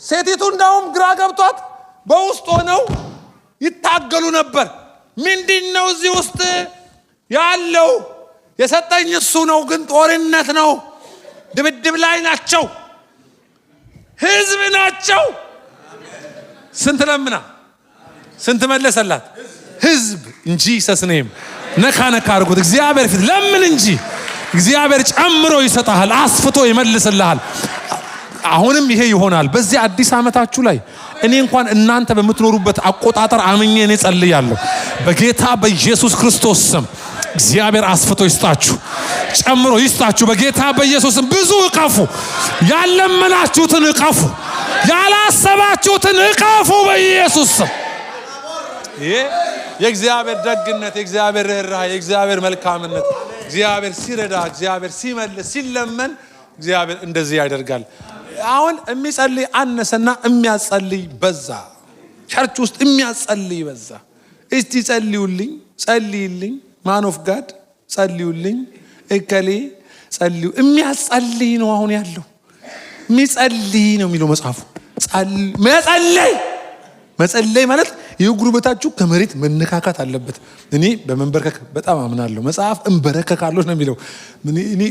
ሴቲቱ እንዳውም ግራ ገብቷት በውስጥ ሆነው ይታገሉ ነበር። ምንድነው እዚህ ውስጥ ያለው? የሰጠኝ እሱ ነው፣ ግን ጦርነት ነው፣ ድብድብ ላይ ናቸው፣ ሕዝብ ናቸው። ስንት ለምና ስንት መለሰላት? ሕዝብ እንጂ ሰስኔም ነካ አድርጉት። እግዚአብሔር ፊት ለምን እንጂ እግዚአብሔር ጨምሮ ይሰጣል፣ አስፍቶ ይመልስልሃል። አሁንም ይሄ ይሆናል። በዚህ አዲስ ዓመታችሁ ላይ እኔ እንኳን እናንተ በምትኖሩበት አቆጣጠር አምኜ እኔ ጸልያለሁ። በጌታ በኢየሱስ ክርስቶስ ስም እግዚአብሔር አስፍቶ ይስጣችሁ፣ ጨምሮ ይስጣችሁ። በጌታ በኢየሱስ ስም ብዙ እቀፉ፣ ያለመናችሁትን እቀፉ፣ ያላሰባችሁትን እቀፉ በኢየሱስ ስም። ይሄ የእግዚአብሔር ደግነት፣ የእግዚአብሔር ርኅራኄ፣ የእግዚአብሔር መልካምነት፣ እግዚአብሔር ሲረዳ፣ እግዚአብሔር ሲመልስ፣ ሲለመን እግዚአብሔር እንደዚህ ያደርጋል። አሁን የሚጸልይ አነሰና የሚያጸልይ በዛ። ቸርች ውስጥ የሚያጸልይ በዛ። እስቲ ጸልዩልኝ ማን ኦፍ ጋድ ጸልዩልኝ እከሌ ጸልዩ። የሚያጸልይ ነው አሁን ያለው። የሚጸልይ ነው የሚለው መጽሐፉ። መጸለይ ማለት የጉልበታችሁ ከመሬት መነካካት አለበት። እኔ በመንበርከክ በጣም አምናለሁ። መጽሐፍ እንበረከካለሁ ነው የሚለው። እኔ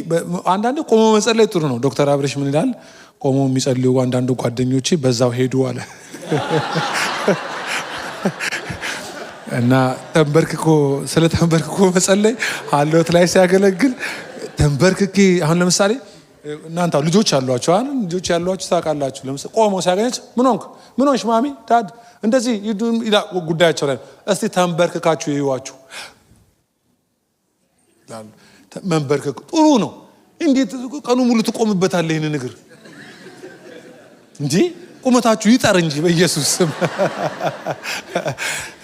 አንዳንድ ቆሞ መጸለይ ጥሩ ነው። ዶክተር አብሬሽ ምን ይላል? ቆሞ የሚጸልዩ አንዳንድ ጓደኞቼ በዛው ሄዱ አለ እና ተንበርክኮ መጸለይ ሀልወት ላይ ሲያገለግል ተንበርክኬ አሁን ለምሳሌ እናንተ ልጆች ያሏችሁ ታውቃላችሁ። ለምሳሌ ቆሞ ሲያገኘች ምን ሆንሽ ማሚ ዳድ እንደዚህ ጉዳያቸው ላይ እስቲ ተንበርክካችሁ ይዋችሁ። መንበርከክ ጥሩ ነው። እንዴት ቀኑ ሙሉ ትቆምበታለህ ይህን ነገር እንጂ ቁመታችሁ ይጠር እንጂ በኢየሱስ ስም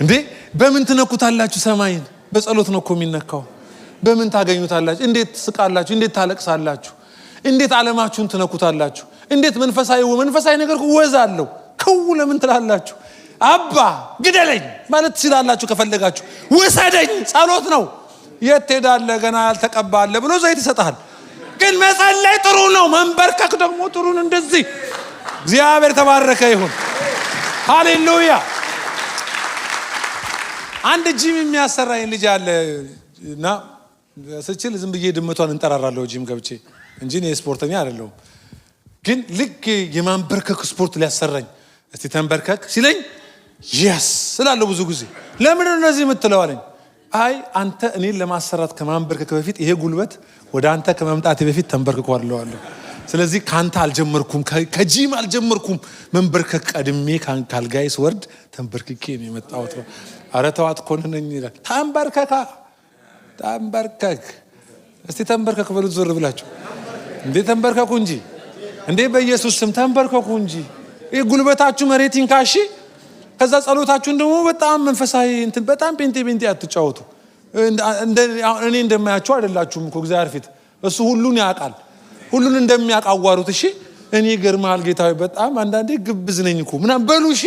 እንዴ በምን ትነኩታላችሁ? ሰማይን በጸሎት ነው እኮ የሚነካው። በምን ታገኙታላችሁ? እንዴት ትስቃላችሁ? እንዴት ታለቅሳላችሁ? እንዴት ዓለማችሁን ትነኩታላችሁ? እንዴት መንፈሳዊ ነገር ወዝ አለው። ከው ለምን ትላላችሁ? አባ ግደለኝ ማለት ትችላላችሁ። ከፈለጋችሁ ውሰደኝ ጸሎት ነው። የት ሄዳለህ ገና ያልተቀባለ ብሎ ዘይት ይሰጣል። ግን መጸለይ ጥሩ ነው። መንበርከክ ደግሞ ጥሩ ነው። እንደዚህ እግዚአብሔር ተባረከ ይሁን። ሃሌሉያ። አንድ ጂም የሚያሰራኝ ልጅ አለ እና ስችል ዝም ብዬ ድመቷን እንጠራራለሁ ጂም ገብቼ እንጂ እኔ ስፖርተኛ አይደለሁም። ግን ልክ የማንበርከክ ስፖርት ሊያሰራኝ እስቲ ተንበርከክ ሲለኝ yes ስላለው ብዙ ጊዜ ለምን ነው እንደዚህ የምትለው አለኝ። አይ አንተ እኔን ለማሰራት ከማንበርከክ በፊት ይሄ ጉልበት ወደ አንተ ከመምጣት በፊት ተንበርክኳለሁ አለ። ስለዚህ ካንተ አልጀመርኩም፣ ከጂም አልጀመርኩም። መንበርከክ ቀድሜ ካልጋይስ ወርድ ተንበርክኬ ነው የመጣሁት። አረ ተዋት ኮንነኝ ይላል። ተንበርከክ እስቲ ተንበርከክ በሉት ዞር ብላችሁ እንዴ ተንበርከኩ እንጂ እንዴ በኢየሱስ ስም ተንበርከኩ እንጂ። ይሄ ጉልበታችሁ መሬት ይንካሽ። ከዛ ጸሎታችሁን ደግሞ በጣም መንፈሳዊ እንትን በጣም ጴንጤ አትጫወቱ። እኔ እንደማያችሁ አይደላችሁም እኮ እግዚአብሔር ፊት እሱ ሁሉን ያውቃል። ሁሉን እንደሚያቃዋሩት እሺ። እኔ ይገርምሃል ጌታዬ በጣም አንዳንዴ ግብዝ ነኝ እኮ ምናምን በሉ እሺ።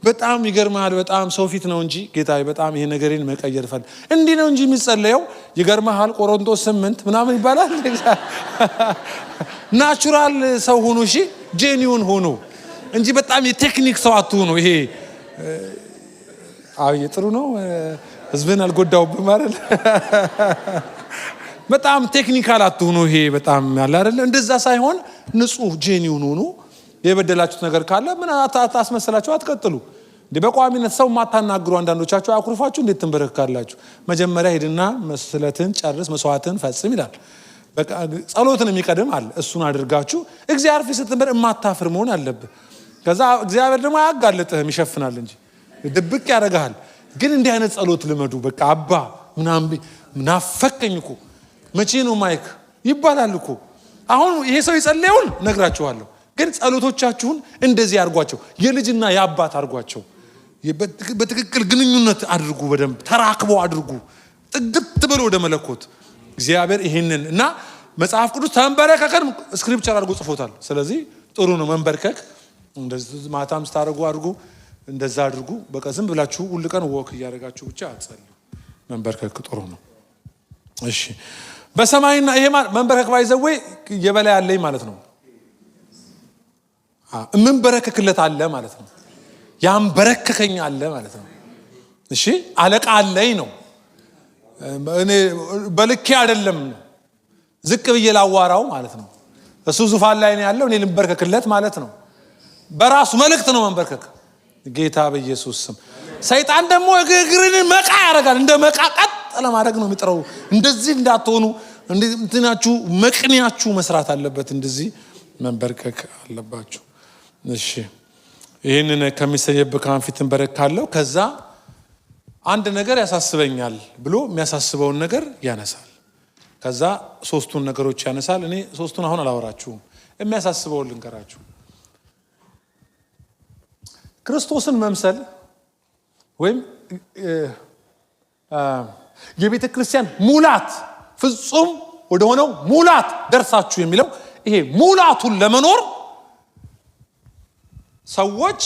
በጣም ይገርምሃል በጣም ሰው ፊት ነው እንጂ ጌታዬ በጣም ይሄ ነገሬን መቀየር ፈልግ እንዲህ ነው እንጂ የሚጸለየው። ይገርምሃል ቆሮንቶስ 8 ምናምን ይባላል። ናቹራል ሰው ሁኑ እሺ። ጄኒውን ሁኑ እንጂ በጣም የቴክኒክ ሰው አትሁኑ። ይሄ አይ ጥሩ ነው። ህዝብን አልጎዳውብም አይደል? በጣም ቴክኒካል አትሁኑ። ይሄ በጣም ያለ አይደል? እንደዛ ሳይሆን ንጹህ ጄኒውን ሁኑ። የበደላችሁት ነገር ካለ ምን አታስመስላችሁ አትቀጥሉ። በቋሚነት ሰው ማታናግሩ አንዳንዶቻችሁ አኩርፋችሁ እንዴት ትንበረከካላችሁ? መጀመሪያ ሄድና መስለትን ጨርስ መስዋዕትን ፈጽም ይላል። በቃ ጸሎትን የሚቀድም አለ። እሱን አድርጋችሁ እግዚአብሔር ፊት ስትንበር እማታፍር መሆን አለብህ። ከዛ እግዚአብሔር ደግሞ አያጋልጥህም ይሸፍናል እንጂ ድብቅ ያደርግሃል። ግን እንዲህ አይነት ጸሎት ልመዱ። በቃ አባ ምናምን ናፈቀኝ እኮ መቼ ነው ማይክ ይባላል እኮ። አሁን ይሄ ሰው ይጸልየውን ነግራችኋለሁ። ግን ጸሎቶቻችሁን እንደዚህ አድርጓቸው። የልጅና የአባት አድርጓቸው። በትክክል ግንኙነት አድርጉ። በደንብ ተራክቦ አድርጉ። ጥግት ብሎ ወደ መለኮት እግዚአብሔር ይሄንን እና መጽሐፍ ቅዱስ ተንበረከከን ስክሪፕቸር አድርጎ ጽፎታል። ስለዚህ ጥሩ ነው መንበርከክ። እንደዚህ ማታም ስታደርጉ አድርጉ፣ እንደዛ አድርጉ። በቃ ዝም ብላችሁ ሁሉ ቀን ወክ እያደረጋችሁ ብቻ አትጸልዩ። መንበርከክ ጥሩ ነው። እሺ በሰማይና ይሄ መንበርከክ ባይዘው የበላይ አለኝ ማለት ነው። መንበረከክለት አለ ማለት ነው። ያንበረከከኝ አለ ማለት ነው። እሺ አለቃ አለኝ ነው። እኔ በልኬ አይደለም ዝቅ ብዬ ላዋራው ማለት ነው። እሱ ዙፋን ላይ ነው ያለው፣ እኔ ልንበርከክለት ማለት ነው። በራሱ መልእክት ነው መንበርከክ። ጌታ በኢየሱስ ስም። ሰይጣን ደግሞ እግርን መቃ ያደርጋል። እንደ መቃ ቀጥ ለማድረግ ነው የሚጥረው። እንደዚህ እንዳትሆኑ እንትናችሁ መቅኒያችሁ መስራት አለበት። እንደዚህ መንበርከክ አለባችሁ። እሺ ይህንን ከሚሰየብህ ፊት እንበረካለሁ። ከዛ አንድ ነገር ያሳስበኛል ብሎ የሚያሳስበውን ነገር ያነሳል። ከዛ ሶስቱን ነገሮች ያነሳል። እኔ ሶስቱን አሁን አላወራችሁም። የሚያሳስበውን ልንገራችሁ። ክርስቶስን መምሰል ወይም የቤተ ክርስቲያን ሙላት ፍጹም ወደ ሆነው ሙላት ደርሳችሁ የሚለው ይሄ ሙላቱን ለመኖር ሰዎች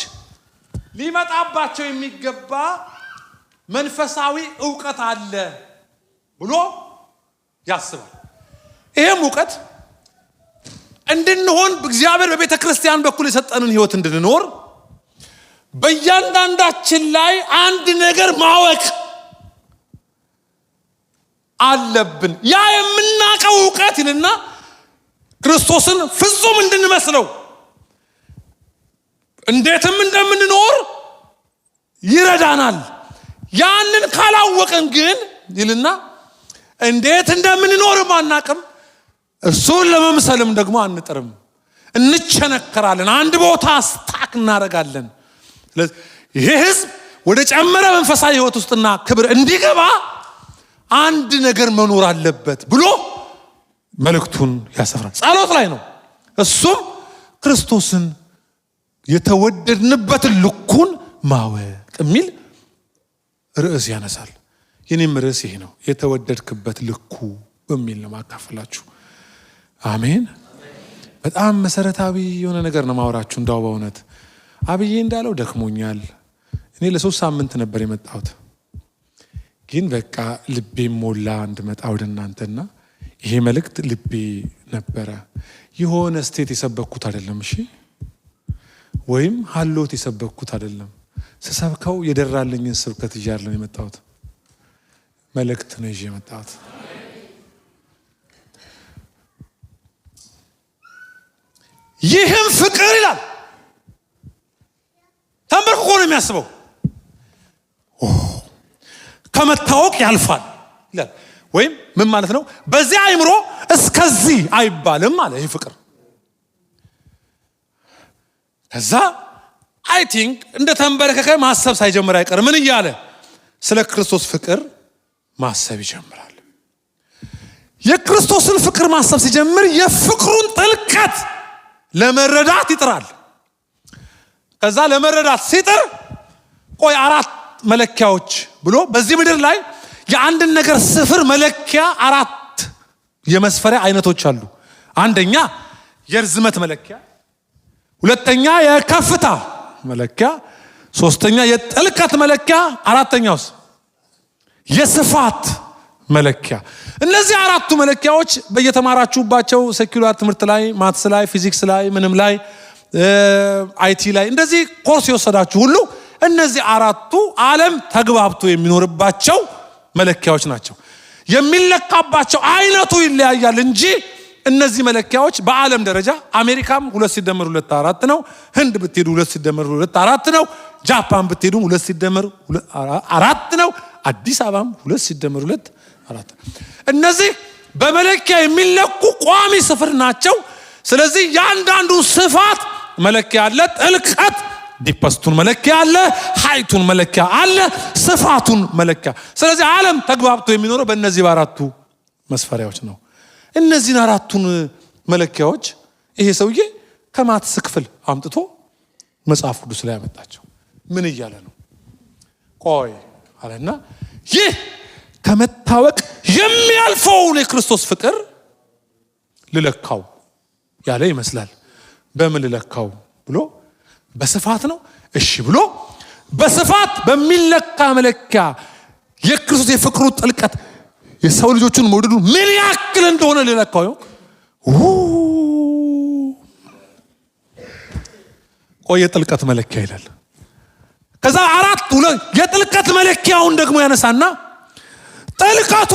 ሊመጣባቸው የሚገባ መንፈሳዊ ዕውቀት አለ ብሎ ያስባል። ይሄም ዕውቀት እንድንሆን እግዚአብሔር በቤተ ክርስቲያን በኩል የሰጠንን ሕይወት እንድንኖር በእያንዳንዳችን ላይ አንድ ነገር ማወቅ አለብን። ያ የምናውቀው ዕውቀት ይልና ክርስቶስን ፍጹም እንድንመስለው እንዴትም እንደምንኖር ይረዳናል። ያንን ካላወቅን ግን ይልና እንዴት እንደምንኖር ማናቅም፣ እሱን ለመምሰልም ደግሞ አንጥርም፣ እንቸነከራለን፣ አንድ ቦታ ስታክ እናደርጋለን። ስለዚህ ይሄ ህዝብ ወደ ጨመረ መንፈሳዊ ህይወት ውስጥና ክብር እንዲገባ አንድ ነገር መኖር አለበት ብሎ መልእክቱን ያሰፍራል። ጸሎት ላይ ነው። እሱም ክርስቶስን የተወደድንበትን ልኩን ማወቅ የሚል ርዕስ ያነሳል። የኔም ርዕስ ይሄ ነው፣ የተወደድክበት ልኩ በሚል ነው ማካፈላችሁ። አሜን። በጣም መሰረታዊ የሆነ ነገር ነው ማወራችሁ። እንዳው በእውነት አብዬ እንዳለው ደክሞኛል። እኔ ለ3 ሳምንት ነበር የመጣሁት፣ ግን በቃ ልቤ ሞላ እንድመጣ ወደ እናንተና ይሄ መልእክት ልቤ ነበረ። የሆነ ስቴት የሰበኩት አይደለም፣ እሺ፣ ወይም ሀሎት የሰበኩት አይደለም። ስሰብከው የደራልኝን ስብከት ይያርለም የመጣሁት መልእክት ነው ይዤ የመጣሁት። ይህም ፍቅር ይላል ተንበርክኮ ነው የሚያስበው። ከመታወቅ ያልፋል ይላል። ወይም ምን ማለት ነው? በዚህ አእምሮ እስከዚህ አይባልም አለ። ይህ ፍቅር ከዛ አይ ቲንክ እንደ ተንበረከከ ማሰብ ሳይጀምር አይቀር ምን እያለ ስለ ክርስቶስ ፍቅር ማሰብ ይጀምራል። የክርስቶስን ፍቅር ማሰብ ሲጀምር የፍቅሩን ጥልቀት ለመረዳት ይጥራል። ከዛ ለመረዳት ሲጥር ቆይ 4 መለኪያዎች ብሎ በዚህ ምድር ላይ የአንድን ነገር ስፍር መለኪያ 4 የመስፈሪያ አይነቶች አሉ። አንደኛ የርዝመት መለኪያ፣ ሁለተኛ የከፍታ መለኪያ፣ ሶስተኛ የጥልቀት መለኪያ፣ አራተኛውስ የስፋት መለኪያ። እነዚህ 4ቱ መለኪያዎች በየተማራችሁባቸው ሴኩላር ትምህርት ላይ፣ ማትስ ላይ፣ ፊዚክስ ላይ፣ ምንም ላይ፣ አይቲ ላይ እንደዚህ ኮርስ የወሰዳችሁ ሁሉ እነዚህ 4ቱ ዓለም ተግባብቶ የሚኖርባቸው መለኪያዎች ናቸው። የሚለካባቸው አይነቱ ይለያያል እንጂ እነዚህ መለኪያዎች በዓለም ደረጃ አሜሪካም 2 ሲደመር 2 4 ነው። ህንድ ብትሄዱ 2 ሲደመር 2 4 ነው። ጃፓን ብትሄዱ 2 ሲደመር 4 ነው። አዲስ አበባም 2 ሲደመር 2 4። እነዚህ በመለኪያ የሚለኩ ቋሚ ስፍር ናቸው። ስለዚህ ያንዳንዱ ስፋት መለኪያ አለ። ጥልቀት ዲፕስቱን መለኪያ አለ፣ ሃይቱን መለኪያ አለ፣ ስፋቱን መለኪያ። ስለዚህ ዓለም ተግባብቶ የሚኖረው በእነዚህ በ4ቱ መስፈሪያዎች ነው። እነዚህን 4ቱን መለኪያዎች ይሄ ሰውዬ ከማትስ ክፍል አምጥቶ መጽሐፍ ቅዱስ ላይ ያመጣቸው። ምን እያለ ነው? ቆይ አለና ይህ ከመታወቅ የሚያልፈውን የክርስቶስ ፍቅር ልለካው ያለ ይመስላል። በምን ልለካው ብሎ በስፋት ነው። እሺ ብሎ በስፋት በሚለካ መለኪያ የክርስቶስ የፍቅሩ ጥልቀት የሰው ልጆችን መውደዱ ምን ያክል እንደሆነ ልለካው። ቆይ የጥልቀት መለኪያ ይላል። ከዛ 4 የጥልቀት መለኪያውን ደግሞ ያነሳና ጥልቀቱ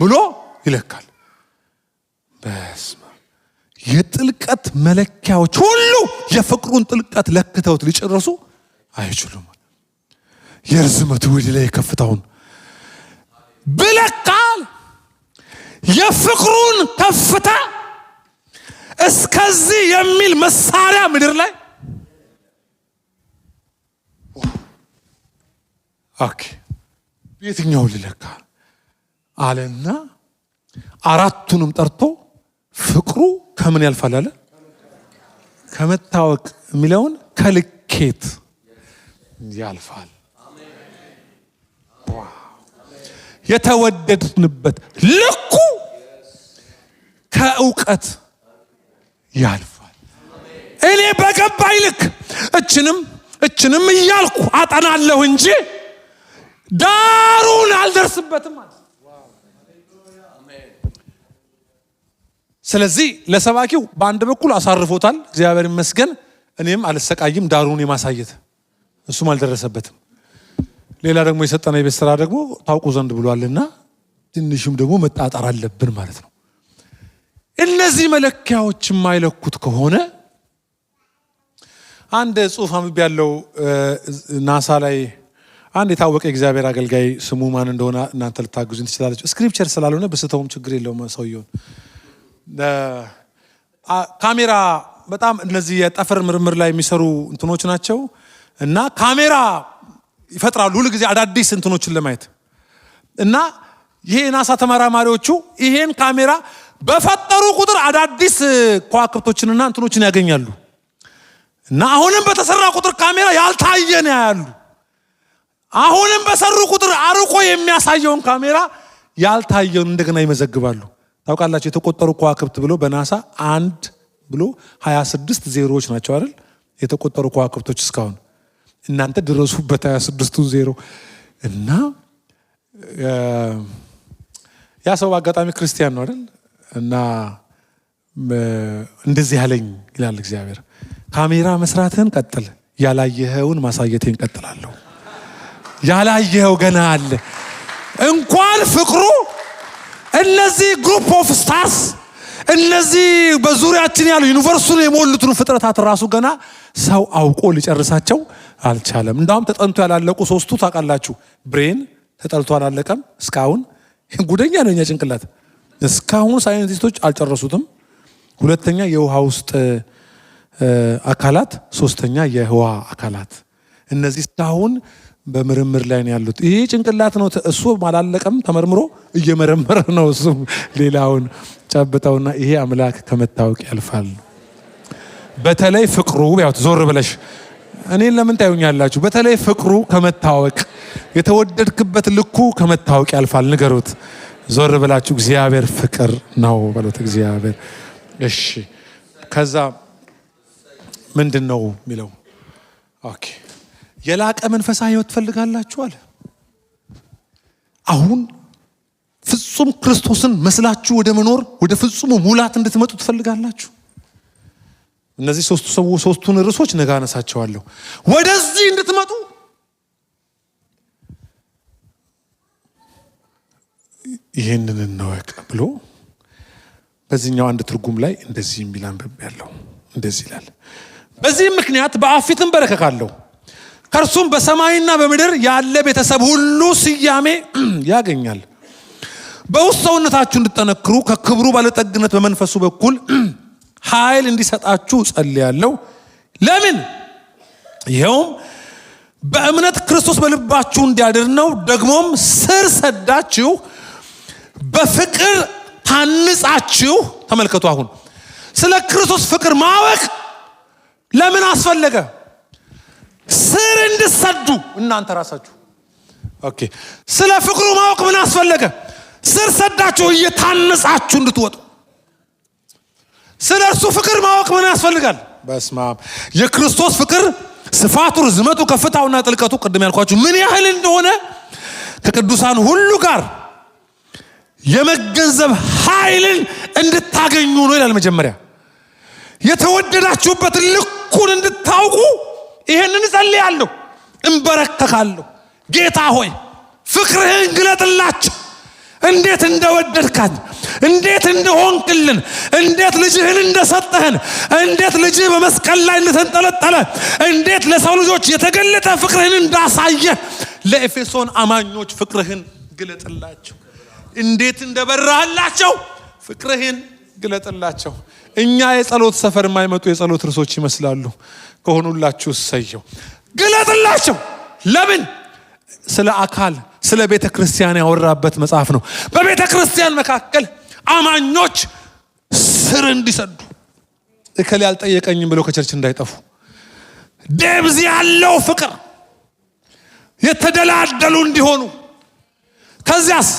ብሎ ይለካል። በስመ የጥልቀት መለኪያዎች ሁሉ የፍቅሩን ጥልቀት ለክተውት ሊጨርሱ አይችሉም። የርዝመቱ ወደ ላይ የከፍታውን ብለካል። የፍቅሩን ከፍታ እስከዚህ የሚል መሳሪያ ምድር ላይ ኦኬ የትኛው ልለካ አለና 4ቱንም ጠርቶ ፍቅሩ ከምን ያልፋል አለ? ከመታወቅ የሚለውን ከልኬት ያልፋል። የተወደድንበት ልኩ ከእውቀት ያልፋል። እኔ በገባኝ ልክ እችንም እያልኩ አጠናለሁ እንጂ ዳሩን አልደርስበትም ማለት። ስለዚህ ለሰባኪው በአንድ በኩል አሳርፎታል እግዚአብሔር ይመስገን። እኔም አልሰቃይም ዳሩን የማሳየት እሱም አልደረሰበትም። ሌላ ደግሞ የሰጠና የቤት ስራ ደግሞ ታውቁ ዘንድ ብሏልና ትንሽም ደግሞ መጣጣር አለብን ማለት ነው። እነዚህ መለኪያዎች የማይለኩት ከሆነ አንድ ጽሑፍ አንብቤ ያለው ናሳ ላይ አንድ የታወቀ እግዚአብሔር አገልጋይ ስሙ ማን እንደሆነ እናንተ ልታግዙኝ ትችላላችሁ። ስክሪፕቸር ስላልሆነ በስተውም ችግር የለውም። ሰውየው ካሜራ በጣም እነዚህ የጠፈር ምርምር ላይ የሚሰሩ እንትኖች ናቸው እና ካሜራ ይፈጥራሉ ሁሉ ጊዜ አዳዲስ እንትኖችን ለማየት እና ይሄ ናሳ ተመራማሪዎቹ ይሄን ካሜራ በፈጠሩ ቁጥር አዳዲስ ከዋክብቶችንና እንትኖችን ያገኛሉ እና አሁንም በተሰራ ቁጥር ካሜራ ያልታየን ያያሉ። አሁንም በሰሩ ቁጥር አርቆ የሚያሳየውን ካሜራ ያልታየውን እንደገና ይመዘግባሉ። ታውቃላችሁ የተቆጠሩ ከዋክብት ብሎ በናሳ 1 ብሎ 26 ዜሮዎች ናቸው አይደል የተቆጠሩ ከዋክብቶች እስካሁን። እናንተ ድረሱበት 26ቱ ዜሮ እና ያ ሰው አጋጣሚ ክርስቲያን ነው አይደል እና እንደዚህ ያለኝ ይላል እግዚአብሔር ካሜራ መስራትህን ቀጥል ያላየኸውን ማሳየትህን ቀጥላለሁ። ያላየኸው ገና አለ። እንኳን ፍቅሩ እነዚህ ግሩፕ ኦፍ ስታርስ እነዚህ በዙሪያችን ያሉ ዩኒቨርሱን የሞሉትን ፍጥረታት ራሱ ገና ሰው አውቆ ሊጨርሳቸው አልቻለም። እንዳውም ተጠንቶ ያላለቁ ሶስቱ ታውቃላችሁ። ብሬን ተጠልቶ አላለቀም እስካሁን። ጉደኛ ነው የኛ ጭንቅላት እስካሁን ሳይንቲስቶች አልጨረሱትም። ሁለተኛ የውሃ ውስጥ አካላት፣ ሶስተኛ የህዋ አካላት። እነዚህ እስካሁን በምርምር ላይ ነው ያሉት። ይሄ ጭንቅላት ነው እሱ አላለቀም ተመርምሮ እየመረመረ ነው እሱ ሌላውን ጨብጠውና ይሄ አምላክ ከመታወቅ ያልፋል። በተለይ ፍቅሩ ያው ዞር ብለሽ እኔን ለምን ታዩኛላችሁ? በተለይ ፍቅሩ ከመታወቅ የተወደድክበት ልኩ ከመታወቅ ያልፋል። ንገሩት ዞር ብላችሁ እግዚአብሔር ፍቅር ነው በሉት። እግዚአብሔር እሺ። ከዛ ምንድነው የሚለው? ኦኬ የላቀ መንፈሳዊ ህይወት ትፈልጋላችሁ አለ። አሁን ፍጹም ክርስቶስን መስላችሁ ወደ መኖር ወደ ፍጹሙ ሙላት እንድትመጡ ትፈልጋላችሁ? እነዚህ ሶስቱን ርዕሶች ነገ አነሳቸዋለሁ። ወደዚህ እንድትመጡ ይሄንን እንወቅ ብሎ በዚህኛው አንድ ትርጉም ላይ እንደዚህ የሚል አንብቤ ያለው እንደዚህ ይላል። በዚህም ምክንያት በአብ ፊት እንበረከካለሁ ከእርሱም በሰማይና በምድር ያለ ቤተሰብ ሁሉ ስያሜ ያገኛል። በውስጥ ሰውነታችሁ እንድትጠነክሩ ከክብሩ ባለጠግነት በመንፈሱ በኩል ኃይል እንዲሰጣችሁ ጸልያለሁ። ለምን? ይኸውም በእምነት ክርስቶስ በልባችሁ እንዲያድር ነው። ደግሞም ስር ሰዳችሁ በፍቅር ታንጻችሁ። ተመልከቱ አሁን ስለ ክርስቶስ ፍቅር ማወቅ ለምን አስፈለገ? ስር እንድሰዱ እናንተ ራሳችሁ። ኦኬ ስለ ፍቅሩ ማወቅ ምን አስፈለገ? ስር ሰዳችሁ እየታነጻችሁ እንድትወጡ። ስለ እርሱ ፍቅር ማወቅ ምን ያስፈልጋል? በስማም የክርስቶስ ፍቅር ስፋቱ፣ ርዝመቱ፣ ከፍታውና ጥልቀቱ ቅድም ያልኳችሁ ምን ያህል እንደሆነ ከቅዱሳን ሁሉ ጋር የመገንዘብ ኃይልን እንድታገኙ ነው ይላል። መጀመሪያ የተወደዳችሁበትን ልኩን እንድታውቁ ይሄንን ጸልያለሁ፣ እንበረከካለሁ። ጌታ ሆይ ፍቅርህን ግለጥላቸው። እንዴት እንደወደድካን፣ እንዴት እንደሆንክልን፣ እንዴት ልጅህን እንደሰጠህን፣ እንዴት ልጅህ በመስቀል ላይ እንደተንጠለጠለ፣ እንዴት ለሰው ልጆች የተገለጠ ፍቅርህን እንዳሳየ ለኤፌሶን አማኞች ፍቅርህን ግለጥላቸው። እንዴት እንደበራህላቸው ፍቅርህን ግለጥላቸው። እኛ የጸሎት ሰፈር የማይመጡ የጸሎት ርዕሶች ይመስላሉ። ከሆኑላችሁ እሰየው። ግለጥላቸው። ለምን? ስለ አካል ስለ ቤተ ክርስቲያን ያወራበት መጽሐፍ ነው። በቤተ ክርስቲያን መካከል አማኞች ስር እንዲሰዱ፣ እከሌ አልጠየቀኝም ብለው ከቸርች እንዳይጠፉ፣ ደብዝ ያለው ፍቅር የተደላደሉ እንዲሆኑ፣ ከዚያስ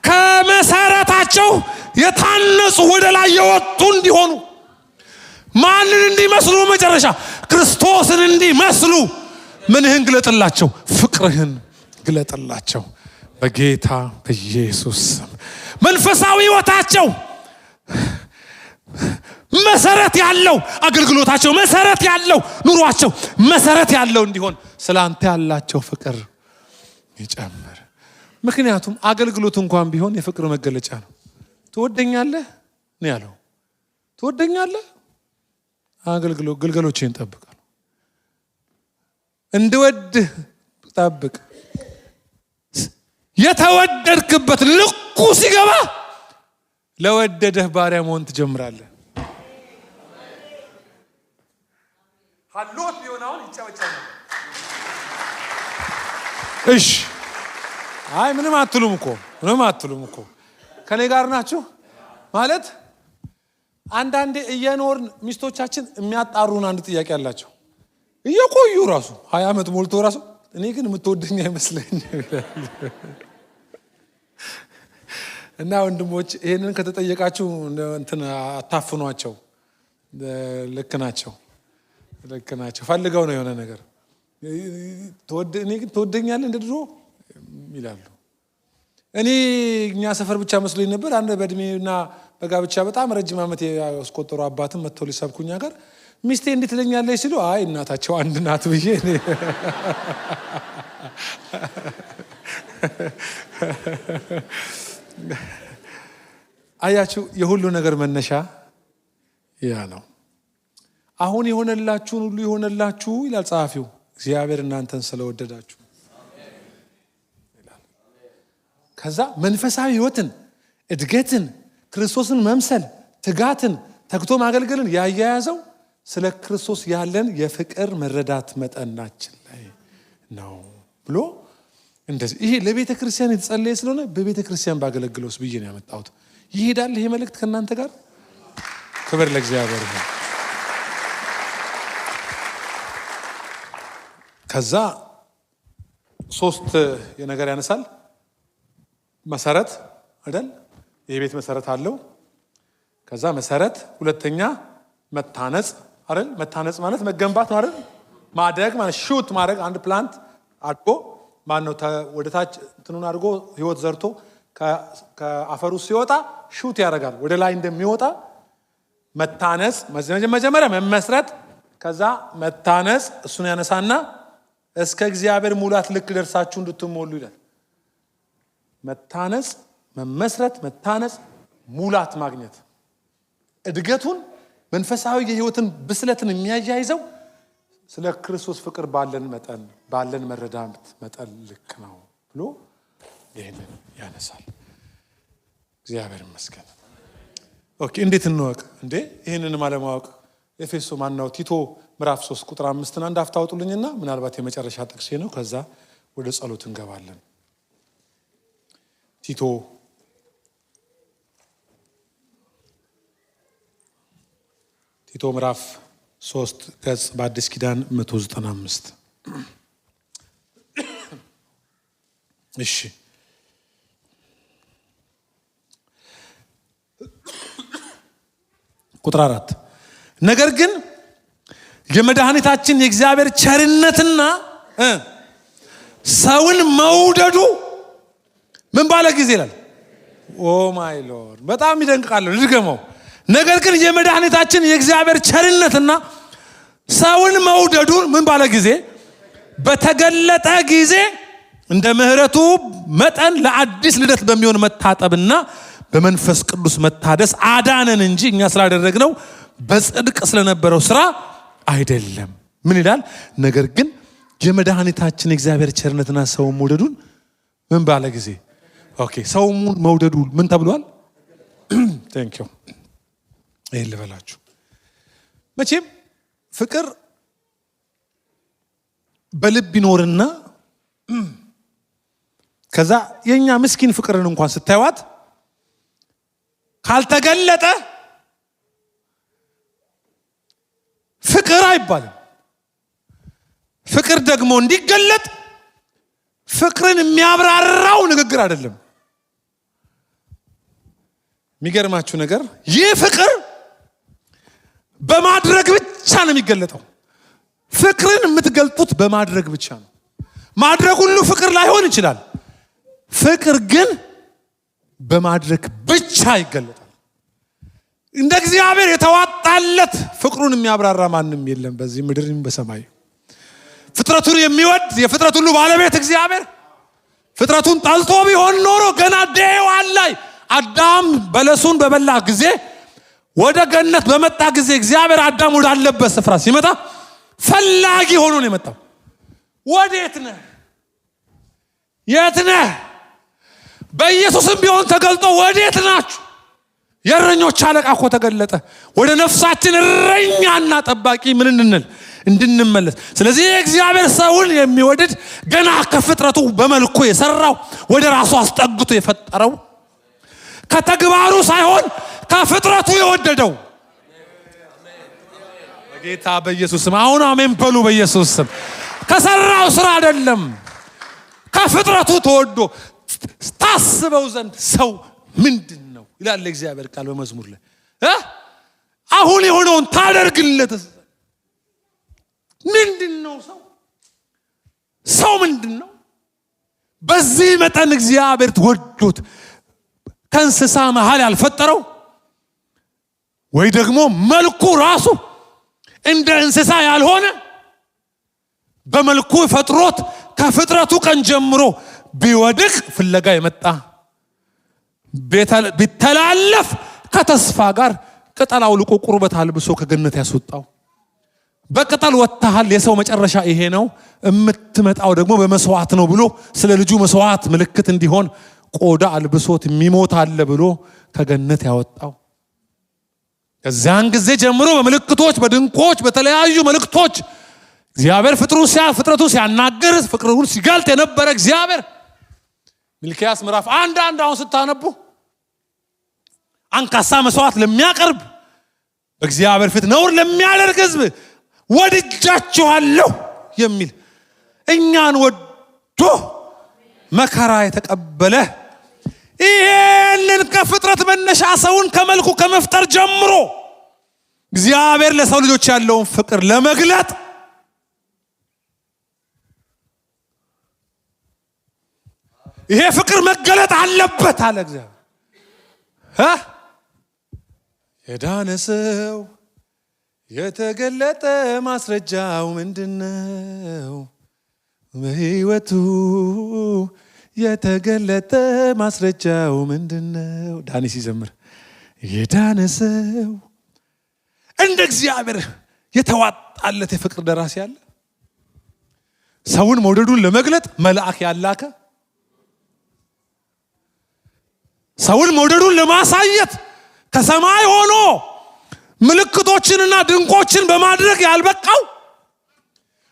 ከመሰረታቸው የታነጹ ወደ ላይ የወጡ እንዲሆኑ ማንን እንዲመስሉ? መጨረሻ ክርስቶስን እንዲመስሉ። ምንህን ግለጥላቸው? ፍቅርህን ግለጥላቸው በጌታ በኢየሱስ ስም። መንፈሳዊ ሕይወታቸው መሰረት ያለው፣ አገልግሎታቸው መሰረት ያለው፣ ኑሯቸው መሰረት ያለው እንዲሆን ስላንተ ያላቸው ፍቅር ይጨምር። ምክንያቱም አገልግሎት እንኳን ቢሆን የፍቅር መገለጫ ነው። ትወደኛለህ ነው ያለው። ትወደኛለህ? ግልገሎቼን ጠብቃለሁ። እንድወድህ ጠብቅ። የተወደድክበት ልኩ ሲገባ ለወደደህ ባሪያ መሆን ትጀምራለህ። ሀሎት ቢሆናውን ይጫወቻል። እሺ፣ አይ ምንም አትሉም እኮ ከኔ ጋር ናችሁ ማለት። አንዳንዴ እየኖርን ሚስቶቻችን የሚያጣሩን አንድ ጥያቄ አላቸው። እየቆዩ ራሱ 20 ዓመት ሞልቶ ራሱ እኔ ግን የምትወደኝ አይመስለኝም እና ወንድሞች ይሄንን ከተጠየቃችሁ እንትን አታፍኗቸው። ልክ ናቸው። ፈልገው ነው የሆነ ነገር እኔ ግን ትወደኛለህ እንደ ድሮ ይላሉ። እኛ ሰፈር ብቻ መስሎኝ ነበር። አንድ በእድሜና በጋብቻ በጣም ረጅም ዓመት ያስቆጠሩ አባትም መጥተው ሊሰብኩኛ ጋር ሚስቴ እንዴት ትለኛለች ሲሉ አይ እናታቸው አንድ ናት ብዬ አያችሁ፣ የሁሉ ነገር መነሻ ያ ነው። አሁን የሆነላችሁን ሁሉ የሆነላችሁ ይላል ጸሐፊው፣ እግዚአብሔር እናንተን ስለወደዳችሁ ይላል። ከዛ መንፈሳዊ ሕይወትን፣ እድገትን፣ ክርስቶስን መምሰል፣ ትጋትን፣ ተግቶ ማገልገልን ያያያዘው ስለ ክርስቶስ ያለን የፍቅር መረዳት መጠናችን ላይ ነው ብሎ እንደዚህ። ይሄ ለቤተ ክርስቲያን የተጸለየ ስለሆነ በቤተ ክርስቲያን ባገለግለውስ ብዬ ነው ያመጣሁት። ይሄዳል ይሄ መልእክት ከእናንተ ጋር። ክብር ለእግዚአብሔር ነው። ከዛ 3 የነገር ያነሳል። መሰረት አይደል? የቤት መሰረት አለው። ከዛ መሰረት፣ ሁለተኛ መታነጽ አይደል? መታነጽ ማለት መገንባት ማለት ማደግ ማለት ሹት ማድረግ። አንድ ፕላንት አድጎ ማነው ወደ ታች እንትኑን አድርጎ ህይወት ዘርቶ ከአፈሩ ሲወጣ ሹት ያደርጋል ወደ ላይ እንደሚወጣ። መታነጽ መጀመሪያ መመስረት፣ ከዛ መታነጽ። እሱን ያነሳና እስከ እግዚአብሔር ሙላት ልክ ደርሳችሁ እንድትሞሉ ይላል። መታነጽ፣ መመስረት፣ መታነጽ፣ ሙላት ማግኘት። እድገቱን መንፈሳዊ የህይወትን ብስለትን የሚያያይዘው ስለ ክርስቶስ ፍቅር ባለን መረዳት መጠን ልክ ነው ብሎ ይህንን ያነሳል። እግዚአብሔር ይመስገን። ኦኬ፣ እንዴት እንወቅ እንዴ? ይህንንም አለማወቅ ኤፌሶ ማናው ቲቶ ምዕራፍ 3 ቁጥር 5 አንድ አፍታ አውጡልኝና ምናልባት የመጨረሻ ጥቅሴ ነው። ከዛ ወደ ጸሎት እንገባለን። ቲቶ ምዕራፍ 3 ገጽ በአዲስ ኪዳን 195 እሺ ቁጥር 4 ነገር ግን የመድኃኒታችን የእግዚአብሔር ቸርነትና ሰውን መውደዱ ምን ባለ ጊዜ ይላል። ኦ ማይ ሎርድ፣ በጣም ይደንቃል። ልድገመው። ነገር ግን የመድኃኒታችን የእግዚአብሔር ቸርነትና ሰውን መውደዱ ምን ባለ ጊዜ? በተገለጠ ጊዜ እንደ ምሕረቱ መጠን ለአዲስ ልደት በሚሆን መታጠብና በመንፈስ ቅዱስ መታደስ አዳነን እንጂ እኛ ስላደረግነው በጽድቅ ስለነበረው ስራ አይደለም። ምን ይላል? ነገር ግን የመድኃኒታችን የእግዚአብሔር ቸርነትና ሰውን መውደዱን ምን ባለ ጊዜ? ኦኬ፣ ሰውን መውደዱ ምን ተብሏል? ቴንክ ዩ። ይሄን ልበላችሁ። መቼም ፍቅር በልብ ይኖርና ከዛ የኛ ምስኪን ፍቅርን እንኳን ስታዩት ካልተገለጠ ፍቅር አይባልም። ፍቅር ደግሞ እንዲገለጥ ፍቅርን የሚያብራራው ንግግር አይደለም። የሚገርማችሁ ነገር ይህ ፍቅር በማድረግ ብቻ ነው የሚገለጠው። ፍቅርን የምትገልጡት በማድረግ ብቻ ነው። ማድረግ ሁሉ ፍቅር ላይሆን ይችላል። ፍቅር ግን በማድረግ ብቻ ይገለጣል። እንደ እግዚአብሔር የተዋጣለት ፍቅሩን የሚያብራራ ማንም የለም በዚህ ምድርም በሰማይ። ፍጥረቱን የሚወድ የፍጥረት ሁሉ ባለቤት እግዚአብሔር ፍጥረቱን ጠልቶ ቢሆን ኖሮ ገና ዴዋን ላይ አዳም በለሱን በበላ ጊዜ ወደ ገነት በመጣ ጊዜ እግዚአብሔር አዳም ወዳለበት ስፍራ ሲመጣ ፈላጊ ሆኖ ነው የመጣው። ወዴት ነህ? የት ነህ? በኢየሱስም ቢሆን ተገልጦ ወዴት ናችሁ? የእረኞች አለቃ እኮ ተገለጠ። ወደ ነፍሳችን እረኛና ጠባቂ ምን እንድንመለስ። ስለዚህ እግዚአብሔር ሰውን የሚወድድ ገና ከፍጥረቱ በመልኩ የሰራው ወደ ራሱ አስጠግቶ የፈጠረው ከተግባሩ ሳይሆን ከፍጥረቱ የወደደው በጌታ በኢየሱስ ስም አሁን አሜን በሉ። በኢየሱስ ስም ከሰራው ስራ አይደለም ከፍጥረቱ ተወዶ ታስበው ዘንድ ሰው ምንድነው ይላል እግዚአብሔር ቃል በመዝሙር ላይ አሁን የሆነውን ታደርግለት ምንድነው? ሰው ምንድነው? በዚህ መጠን እግዚአብሔር ወዶት ከእንስሳ መሃል ያልፈጠረው ወይ ደግሞ መልኩ ራሱ እንደ እንስሳ ያልሆነ በመልኩ ፈጥሮት ከፍጥረቱ ቀን ጀምሮ ቢወድቅ ፍለጋ የመጣ ቢተላለፍ ከተስፋ ጋር ቅጠል አውልቆ ቁርበት አልብሶ ከገነት ያስወጣው በቅጠል ወጣሃል የሰው መጨረሻ ይሄ ነው እምትመጣው ደግሞ በመስዋዕት ነው ብሎ ስለ ልጁ መስዋዕት ምልክት እንዲሆን ቆዳ አልብሶት የሚሞት አለ ብሎ ከገነት ያወጣው ከዛን ጊዜ ጀምሮ በመልክቶች በድንቆች በተለያዩ መልክቶች እግዚአብሔር ፍጥረቱ ሲያናገር ፍቅሩን ሲገልጥ የነበረ እግዚአብሔር ሚልክያስ ምዕራፍ 1 አሁን ስታነቡ አንካሳ መስዋዕት ለሚያቀርብ በእግዚአብሔር ፊት ነውር ለሚያደርግ ሕዝብ ወድጃችኋለሁ የሚል እኛን ወዶ መከራ የተቀበለ ይሄንን ከፍጥረት መነሻ ሰውን ከመልኩ ከመፍጠር ጀምሮ እግዚአብሔር ለሰው ልጆች ያለውን ፍቅር ለመግለጥ ይሄ ፍቅር መገለጥ አለበት አለ እግዚአብሔር። የዳነ ሰው የተገለጠ ማስረጃው ምንድነው? በሕይወቱ የተገለጠ ማስረጃው ምንድነው? ዳኒ ሲዘምር የዳነ ሰው እንደ እግዚአብሔር የተዋጣለት የፍቅር ደራሲ ያለ ሰውን መውደዱን ለመግለጥ መልአክ ያላከ ሰውን መውደዱን ለማሳየት ከሰማይ ሆኖ ምልክቶችንና ድንቆችን በማድረግ ያልበቃው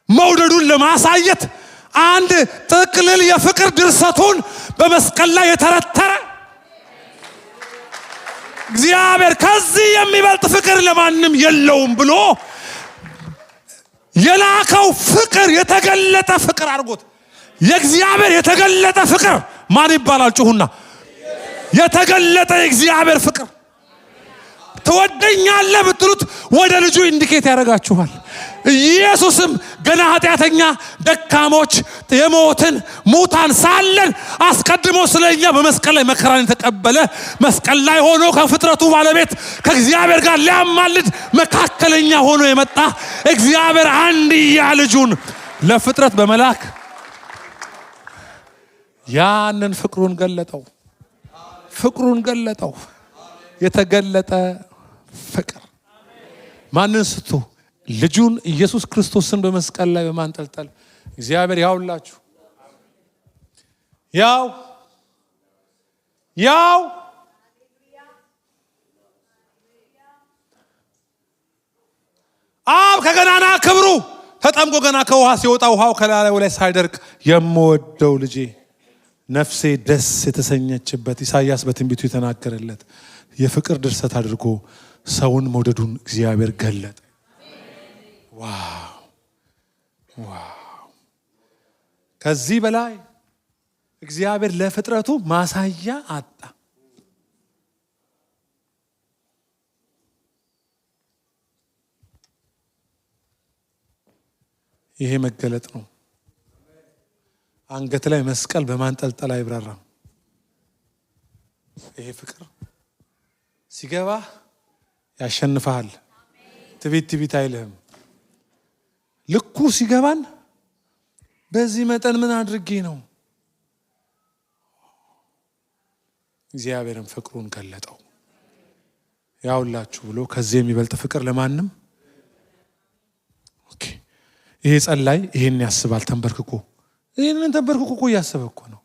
መውደዱን ለማሳየት አንድ ጥቅልል የፍቅር ድርሰቱን በመስቀል ላይ የተረተረ እግዚአብሔር ከዚህ የሚበልጥ ፍቅር ለማንም የለውም ብሎ የላከው ፍቅር የተገለጠ ፍቅር አድርጎት የእግዚአብሔር የተገለጠ ፍቅር ማን ይባላል? ጩሁና የተገለጠ የእግዚአብሔር ፍቅር ትወደኛለህ ብትሉት ወደ ልጁ ኢንዲኬት ያደርጋችኋል። ኢየሱስም ገና ኃጢአተኛ ደካሞች የሞትን ሙታን ሳለን አስቀድሞ ስለኛ በመስቀል ላይ መከራን የተቀበለ መስቀል ላይ ሆኖ ከፍጥረቱ ባለቤት ከእግዚአብሔር ጋር ሊያማልድ መካከለኛ ሆኖ የመጣ እግዚአብሔር አንድያ ልጁን ለፍጥረት በመላክ ያንን ፍቅሩን ገለጠው። የተገለጠ ፍቅር ማንን ስቶ ልጁን ኢየሱስ ክርስቶስን በመስቀል ላይ በማንጠልጠል እግዚአብሔር ያውላችሁ ያው አብ ከገናና ክብሩ ተጠምቆ ገና ከውሃ ሲወጣ ውሃው ከላዩ ላይ ሳይደርቅ የምወደው ልጄ ነፍሴ ደስ የተሰኘችበት ኢሳይያስ በትንቢቱ የተናገረለት የፍቅር ድርሰት አድርጎ ሰውን መውደዱን እግዚአብሔር ገለጠ። ዋው! ከዚህ በላይ እግዚአብሔር ለፍጥረቱ ማሳያ አጣ። ይሄ መገለጥ ነው። አንገት ላይ መስቀል በማንጠልጠል አይብራራም። ይሄ ፍቅር ሲገባ ያሸንፋል። ትቢት አይልህም። ልኩ ሲገባን በዚህ መጠን ምን አድርጌ ነው? እግዚአብሔርን ፍቅሩን ገለጠው። ያውላችሁ ብሎ ከዚህ የሚበልጥ ፍቅር ለማንም። ኦኬ ይሄ ጸላይ ይሄን ያስባል። ተንበርክኮ ይሄንን ተንበርክኮ እያሰበ እኮ ነው።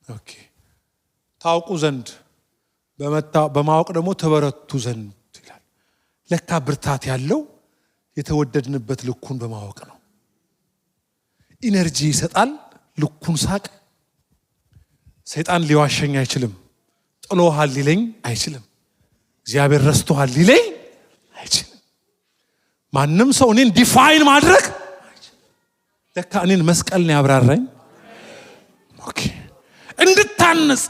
ኦኬ ታውቁ ዘንድ በማወቅ ደግሞ ተበረቱ ዘንድ ይላል። ለካ ብርታት ያለው የተወደድንበት ልኩን በማወቅ ነው። ኢነርጂ ይሰጣል። ልኩን ሳቅ። ሰይጣን ሊዋሸኝ አይችልም። ጥሎሃል ሊለኝ አይችልም። እግዚአብሔር ረስቶሃል ሊለኝ አይችልም። ማንም ሰው እኔን ዲፋይን ማድረግ አይችልም። ለካ እኔን መስቀል ነው ያብራራኝ። ኦኬ እንድታነጽ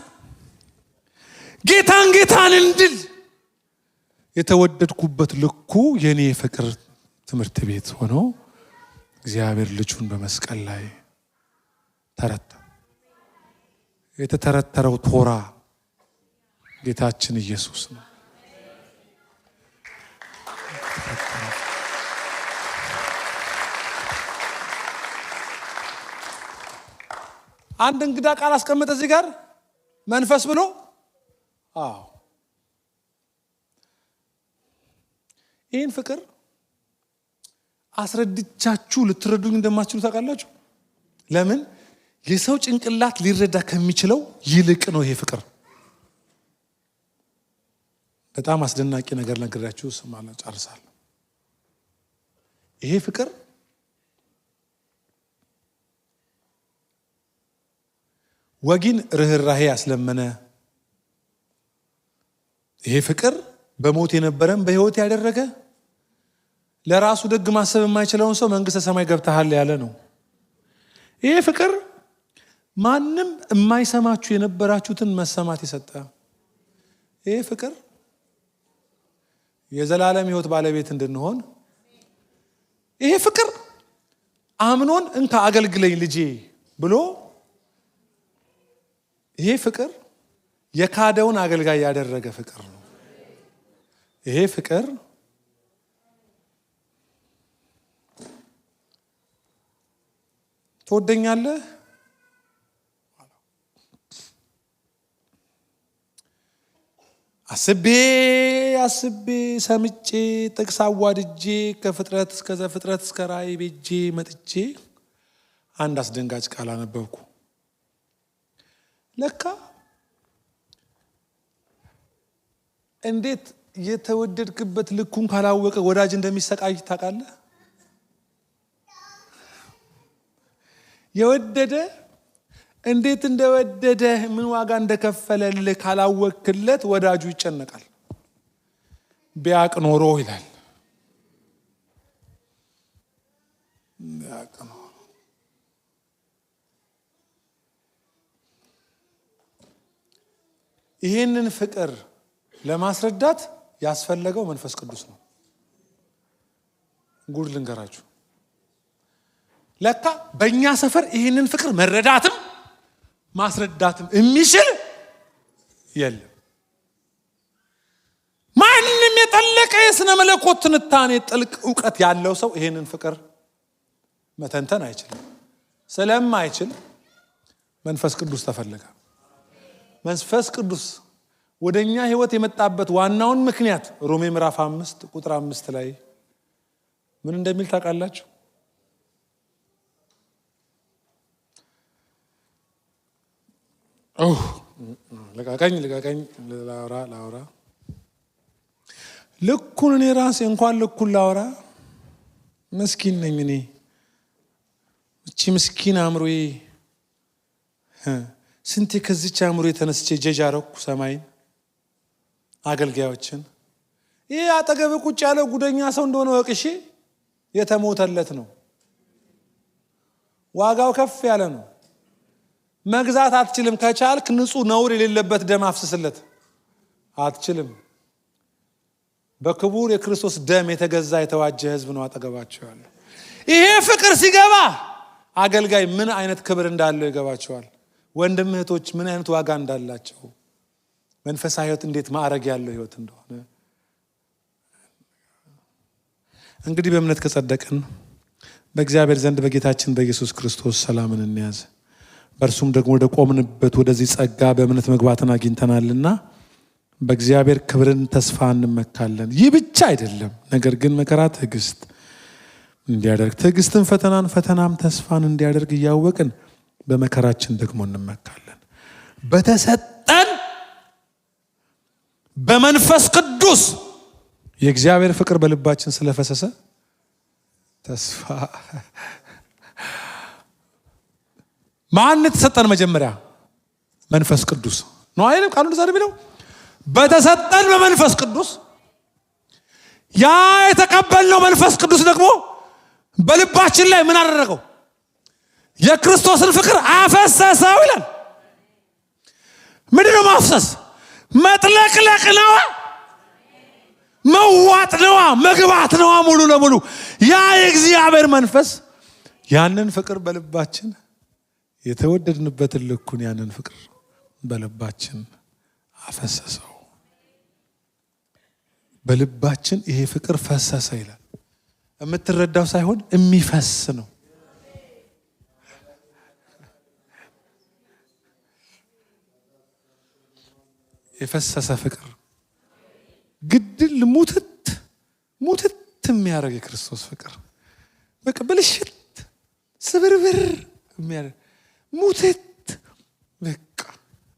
ጌታን እንድል የተወደድኩበት ልኩ የኔ ፍቅር ትምህርት ቤት ሆኖ እግዚአብሔር ልጁን በመስቀል ላይ ተረታ። የተተረተረው ቶራ ጌታችን ኢየሱስ ነው። አንድ እንግዳ ቃል አስቀመጠ እዚህ ጋር መንፈስ ብሎ። ይህን ፍቅር አስረድቻችሁ ልትረዱኝ እንደማትችሉ ታውቃላችሁ። ለምን? የሰው ጭንቅላት ሊረዳ ከሚችለው ይልቅ ነው ይሄ ፍቅር። በጣም አስደናቂ ነገር ነግራችሁ ስማላ ጨርሳለሁ። ይሄ ፍቅር ወጊን ርህራሄ ያስለመነ፣ ይሄ ፍቅር በሞት የነበረን በህይወት ያደረገ፣ ለራሱ ደግ ማሰብ የማይችለውን ሰው መንግስተ ሰማይ ገብተሃል ያለ ነው። ይሄ ፍቅር ማንም የማይሰማችሁ የነበራችሁትን መሰማት የሰጠ፣ ይሄ ፍቅር የዘላለም ህይወት ባለቤት እንድንሆን፣ ይሄ ፍቅር አምኖን እንካ አገልግለኝ ልጄ ብሎ፣ ይሄ ፍቅር የካደውን አገልጋይ ያደረገ ፍቅር ነው። ይሄ ፍቅር ትወደኛለህ አስቤ ሰምቼ ጥቅስ አዋድጄ ከፍጥረት እስከ ዘፍጥረት እስከ ራእይ ቤጄ መጥቼ አንድ አስደንጋጭ ቃል አነበብኩ። ለካ እንዴት የተወደድክበት ልኩን ካላወቀ ወዳጅ እንደሚሰቃይ ታውቃለህ? የወደደ እንዴት እንደወደደ ምን ዋጋ እንደከፈለልህ ካላወቅክለት ወዳጁ ይጨነቃል። ቢያቅ ኖሮ ይላል። ቢያቅ ኖሮ ይህንን ፍቅር ለማስረዳት ያስፈለገው መንፈስ ቅዱስ ነው። ጉድ ልንገራችሁ። ለካ በእኛ ሰፈር ይህንን ፍቅር መረዳትም ማስረዳትም የሚችል የለም። ማንም የጠለቀ የስነ መለኮት ትንታኔ ጥልቅ እውቀት ያለው ሰው ይህንን ፍቅር መተንተን አይችልም። ስለማይችል መንፈስ ቅዱስ ተፈለገ። መንፈስ ቅዱስ ወደኛ ህይወት የመጣበት ዋናውን ምክንያት ሮሜ ምዕራፍ 5 ቁጥር 5 ላይ ምን እንደሚል ታውቃላችሁ? ልቃቀኝ ላውራ ልኩን እኔ ራሴ እንኳን ልኩን ላውራ ምስኪን ነኝ እኔ። እቺ ምስኪን አእምሮዬ ስንቴ ከዚች አእምሮ የተነስቼ ጀጅ አረኩ ሰማይን፣ አገልጋዮችን። ይህ አጠገብ ቁጭ ያለ ጉደኛ ሰው እንደሆነ ወቅሽ የተሞተለት ነው። ዋጋው ከፍ ያለ ነው። መግዛት አትችልም። ከቻልክ ንጹህ ነውር የሌለበት ደም አፍስስለት። አትችልም። በክቡር የክርስቶስ ደም የተገዛ የተዋጀ ህዝብ ነው አጠገባቸው ያለው። ይሄ ፍቅር ሲገባ አገልጋይ ምን አይነት ክብር እንዳለው ይገባቸዋል። ወንድም እህቶች ምን አይነት ዋጋ እንዳላቸው፣ መንፈሳዊ ህይወት እንዴት ማዕረግ ያለው ህይወት እንደሆነ። እንግዲህ በእምነት ከጸደቅን በእግዚአብሔር ዘንድ በጌታችን በኢየሱስ ክርስቶስ ሰላምን እንያዝ። በእርሱም ደግሞ ወደ ቆምንበት ወደዚህ ጸጋ በእምነት መግባትን አግኝተናልና በእግዚአብሔር ክብርን ተስፋ እንመካለን። ይህ ብቻ አይደለም፣ ነገር ግን መከራ ትዕግስት እንዲያደርግ፣ ትዕግስትን ፈተናን፣ ፈተናም ተስፋን እንዲያደርግ እያወቅን በመከራችን ደግሞ እንመካለን። በተሰጠን በመንፈስ ቅዱስ የእግዚአብሔር ፍቅር በልባችን ስለፈሰሰ ተስፋ ማን ተሰጠን? መጀመሪያ መንፈስ ቅዱስ ነው አይደል? ቃሉ እንደዛ ነው። በተሰጠን በመንፈስ ቅዱስ ያ የተቀበልነው መንፈስ ቅዱስ ደግሞ በልባችን ላይ ምን አደረገው? የክርስቶስን ፍቅር አፈሰሰው ይላል። ምንድነው ማፍሰስ? መጥለቅለቅ ነው፣ መዋጥ ነው፣ መግባት ነው ሙሉ ለሙሉ። ያ የእግዚአብሔር መንፈስ ያንን ፍቅር በልባችን የተወደድንበትን ልኩን ያንን ፍቅር በልባችን አፈሰሰው። በልባችን ይሄ ፍቅር ፈሰሰ ይላል። የምትረዳው ሳይሆን የሚፈስ ነው። የፈሰሰ ፍቅር ግድል ሙትት የሚያደርግ የክርስቶስ ፍቅር በቃ ብልሽት ስብርብር የሚያደርግ ሙትት በቃ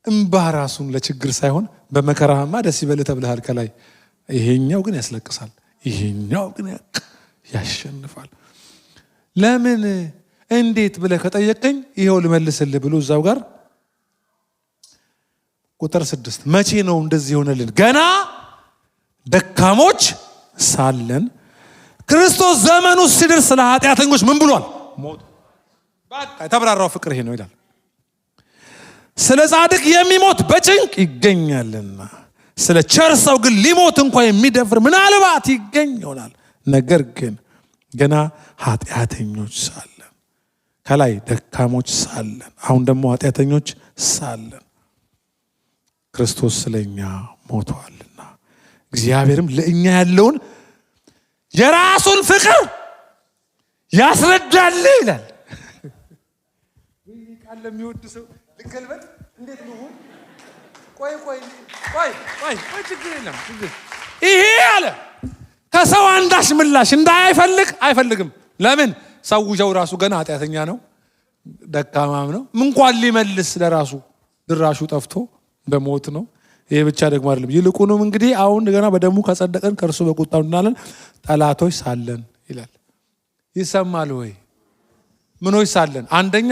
እንባ ራሱን ለችግር ሳይሆን በመከራማ ደስ ይበል ተብለሃል ከላይ። ይሄኛው ግን ያስለቅሳል፣ ይሄኛው ግን ያሸንፋል። ለምን እንዴት ብለህ ከጠየቀኝ ይሄው ልመልስልህ ብሎ እዛው ጋር ቁጥር 6 መቼ ነው እንደዚህ ሆነልን? ገና ደካሞች ሳለን ክርስቶስ ዘመኑ ሲደርስ ስለ ኃጢአተኞች ምን ብሏል? ሞት። በቃ የተብራራው ፍቅር ይሄ ነው ይላል። ስለ ጻድቅ የሚሞት በጭንቅ ይገኛልና ስለ ቸር ሰው ግን ሊሞት እንኳን የሚደፍር ምናልባት ይገኝ ይሆናል። ነገር ግን ገና ኃጢአተኞች ሳለን፣ ከላይ ደካሞች ሳለን፣ አሁን ደግሞ ኃጢአተኞች ሳለን ክርስቶስ ስለኛ ሞቷልና እግዚአብሔርም ለእኛ ያለውን የራሱን ፍቅር ያስረዳል ይላል። ቃል ለሚወድ ሰው ልገልበጥ እንዴት ነው? ቆይ ችግር የለም። ይሄ አለ ከሰው አንዳች ምላሽ አይፈልግም። ለምን? ሰውየው ራሱ ገና ኃጢአተኛ ነው፣ ደካማም ነው። እንኳን ሊመልስ ለራሱ ድራሹ ጠፍቶ በሞት ነው። ይሄ ብቻ ደግሞ አይደለም። ይልቁንም እንግዲህ አሁን ገና በደሙ ከጸደቀን ከእርሱ በቁጣው እንድናለን ጠላቶች ሳለን ይላል። ይሰማል ወይ? ምኖች ሳለን? አንደኛ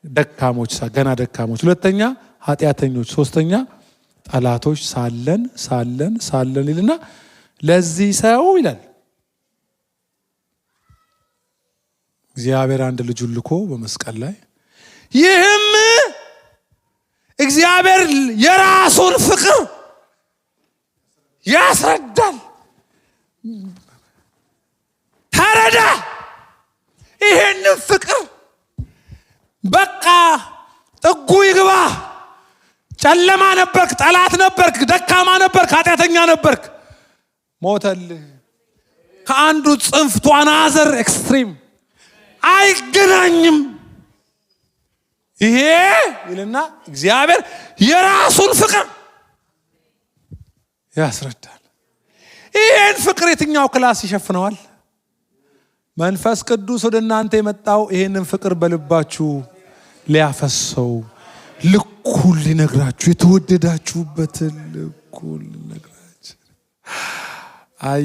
ደካሞች፣ ገና ደካሞች፣ ሁለተኛ ኃጢአተኞች፣ ሶስተኛ ጠላቶች ሳለን ይልና ለዚህ ሰው ይላል እግዚአብሔር አንድ ልጁን ልኮ በመስቀል ላይ ይህም እግዚአብሔር የራሱን ፍቅር ያስረዳል። ተረዳ። ይሄን ፍቅር በቃ ጥጉ ይግባ። ጨለማ ነበርክ፣ ጠላት ነበርክ፣ ደካማ ነበርክ፣ ኃጢአተኛ ነበርክ፣ ሞተልህ። ከአንዱ ጽንፍ ቱ አናዘር ኤክስትሪም አይገናኝም። ይሄ ይልና እግዚአብሔር የራሱን ፍቅር ያስረዳል። ይሄን ፍቅር የትኛው ክላስ ይሸፍነዋል? መንፈስ ቅዱስ ወደ እናንተ የመጣው ይሄንን ፍቅር በልባችሁ ሊያፈሰው፣ ልኩን ሊነግራችሁ፣ የተወደዳችሁበትን ልኩን ሊነግራችሁ። አይ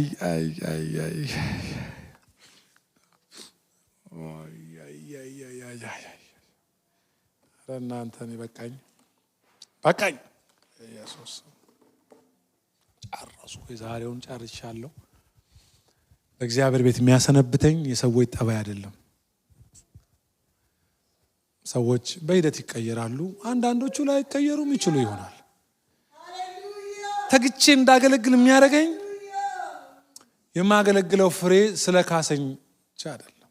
እናንተን በቃኝ። ኢየሱስ ጨረሱ። የዛሬውን ጨርሻለሁ። በእግዚአብሔር ቤት የሚያሰነብተኝ የሰዎች ጠባይ አይደለም። ሰዎች በሂደት ይቀየራሉ። አንዳንዶቹ ላይ ይቀየሩም ይችሉ ይሆናል። ተግቼ እንዳገለግል የሚያደርገኝ የማገለግለው ፍሬ ስለካሰኝ አይደለም።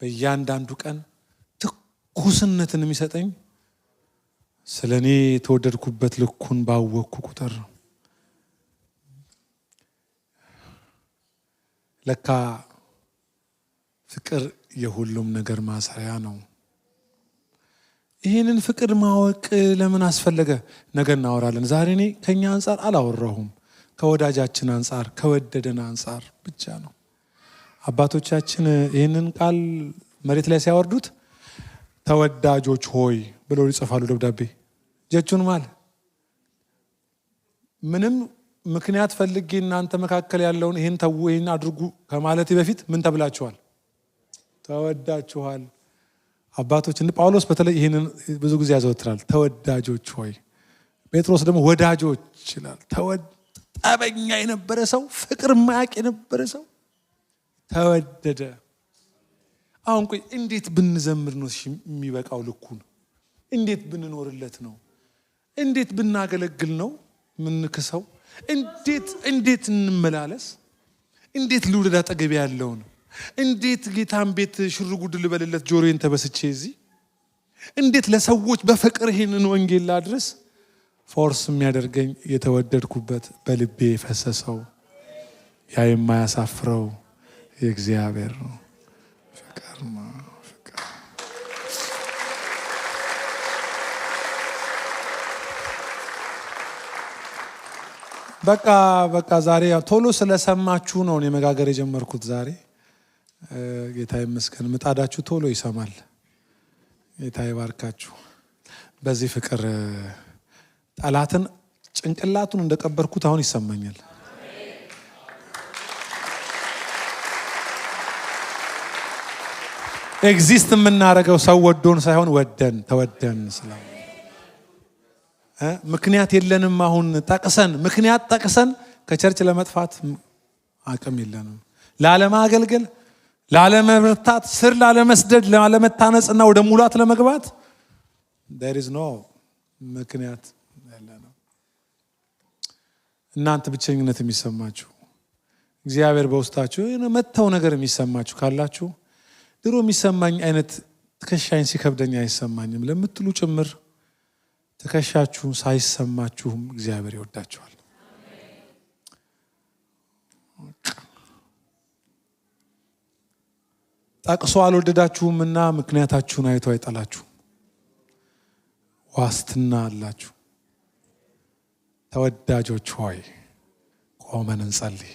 በእያንዳንዱ ቀን ትኩስነትን የሚሰጠኝ ስለኔ የተወደድኩበት ልኩን ባወቅኩ ቁጥር ነው። ለካ ፍቅር የሁሉም ነገር ማሰሪያ ነው። ይህንን ፍቅር ማወቅ ለምን አስፈለገ? ነገ እናወራለን። ዛሬ እኔ ከኛ አንጻር አላወራሁም። ከወዳጃችን አንጻር ከወደደን አንጻር ብቻ ነው። አባቶቻችን ይህንን ቃል መሬት ላይ ሲያወርዱት ተወዳጆች ሆይ ብለው ይጽፋሉ ደብዳቤ። ጀቹን ማለት ምንም ምክንያት ፈልጌ እናንተ መካከል ያለውን ይህን ተው ይህን አድርጉ ከማለቴ በፊት ምን ተብላችኋል? ተወዳችኋል። አባቶች እንደ ጳውሎስ በተለይ ይህንን ብዙ ጊዜ ያዘወትራል። ተወዳጆች ሆይ። ጴጥሮስ ደግሞ ወዳጆች ይላል። ጠበኛ የነበረ ሰው፣ ፍቅር ማያቅ የነበረ ሰው ተወደደ። አሁን ቆይ እንዴት ብንዘምር ነው የሚበቃው? ልኩን እንዴት ብንኖርለት ነው? እንዴት ብናገለግል ነው ምንክሰው? እንዴት እንመላለስ? እንዴት ልውደድ አጠገቤ ያለውን? እንዴት ጌታን ቤት ሽርጉድ ልበልለት ጆሮዬን ተበስቼ እዚህ? እንዴት ለሰዎች በፍቅር ይሄንን ወንጌል ላድርስ? ፎርስ የሚያደርገኝ የተወደድኩበት በልቤ የፈሰሰው ያ የማያሳፍረው የእግዚአብሔር ነው። ፍቅር ነው። ፍቅር በቃ ዛሬ ቶሎ ስለሰማችሁ ነው እኔ መጋገር የጀመርኩት ዛሬ። ጌታ ይመስገን። ምጣዳችሁ ቶሎ ይሰማል። ጌታ ይባርካችሁ። በዚህ ፍቅር ጠላትን ጭንቅላቱን እንደቀበርኩት አሁን ይሰማኛል። ኤግዚስት የምናደርገው ሰው ወዶን ሳይሆን ተወደን ስለ ምክንያት የለንም። አሁን ምክንያት ጠቅሰን ከቸርች ለመጥፋት አቅም የለንም። ላለማገልገል፣ ላለመብርታት፣ ስር ላለመስደድ፣ ላለመታነጽና ወደ ሙላት ለመግባት there is no ምክንያት የለንም። እናንተ ብቸኝነት የሚሰማችሁ እግዚአብሔር በውስጣችሁ መተው ነገር የሚሰማችሁ ካላችሁ ድሮ የሚሰማኝ አይነት ትከሻይን ሲከብደኝ አይሰማኝም ለምትሉ ጭምር ትከሻችሁ ሳይሰማችሁም እግዚአብሔር ይወዳችኋል። ጠቅሶ አልወደዳችሁምና ምክንያታችሁን አይቶ አይጠላችሁ። ዋስትና አላችሁ። ተወዳጆች ሆይ ቆመን እንጸልይ።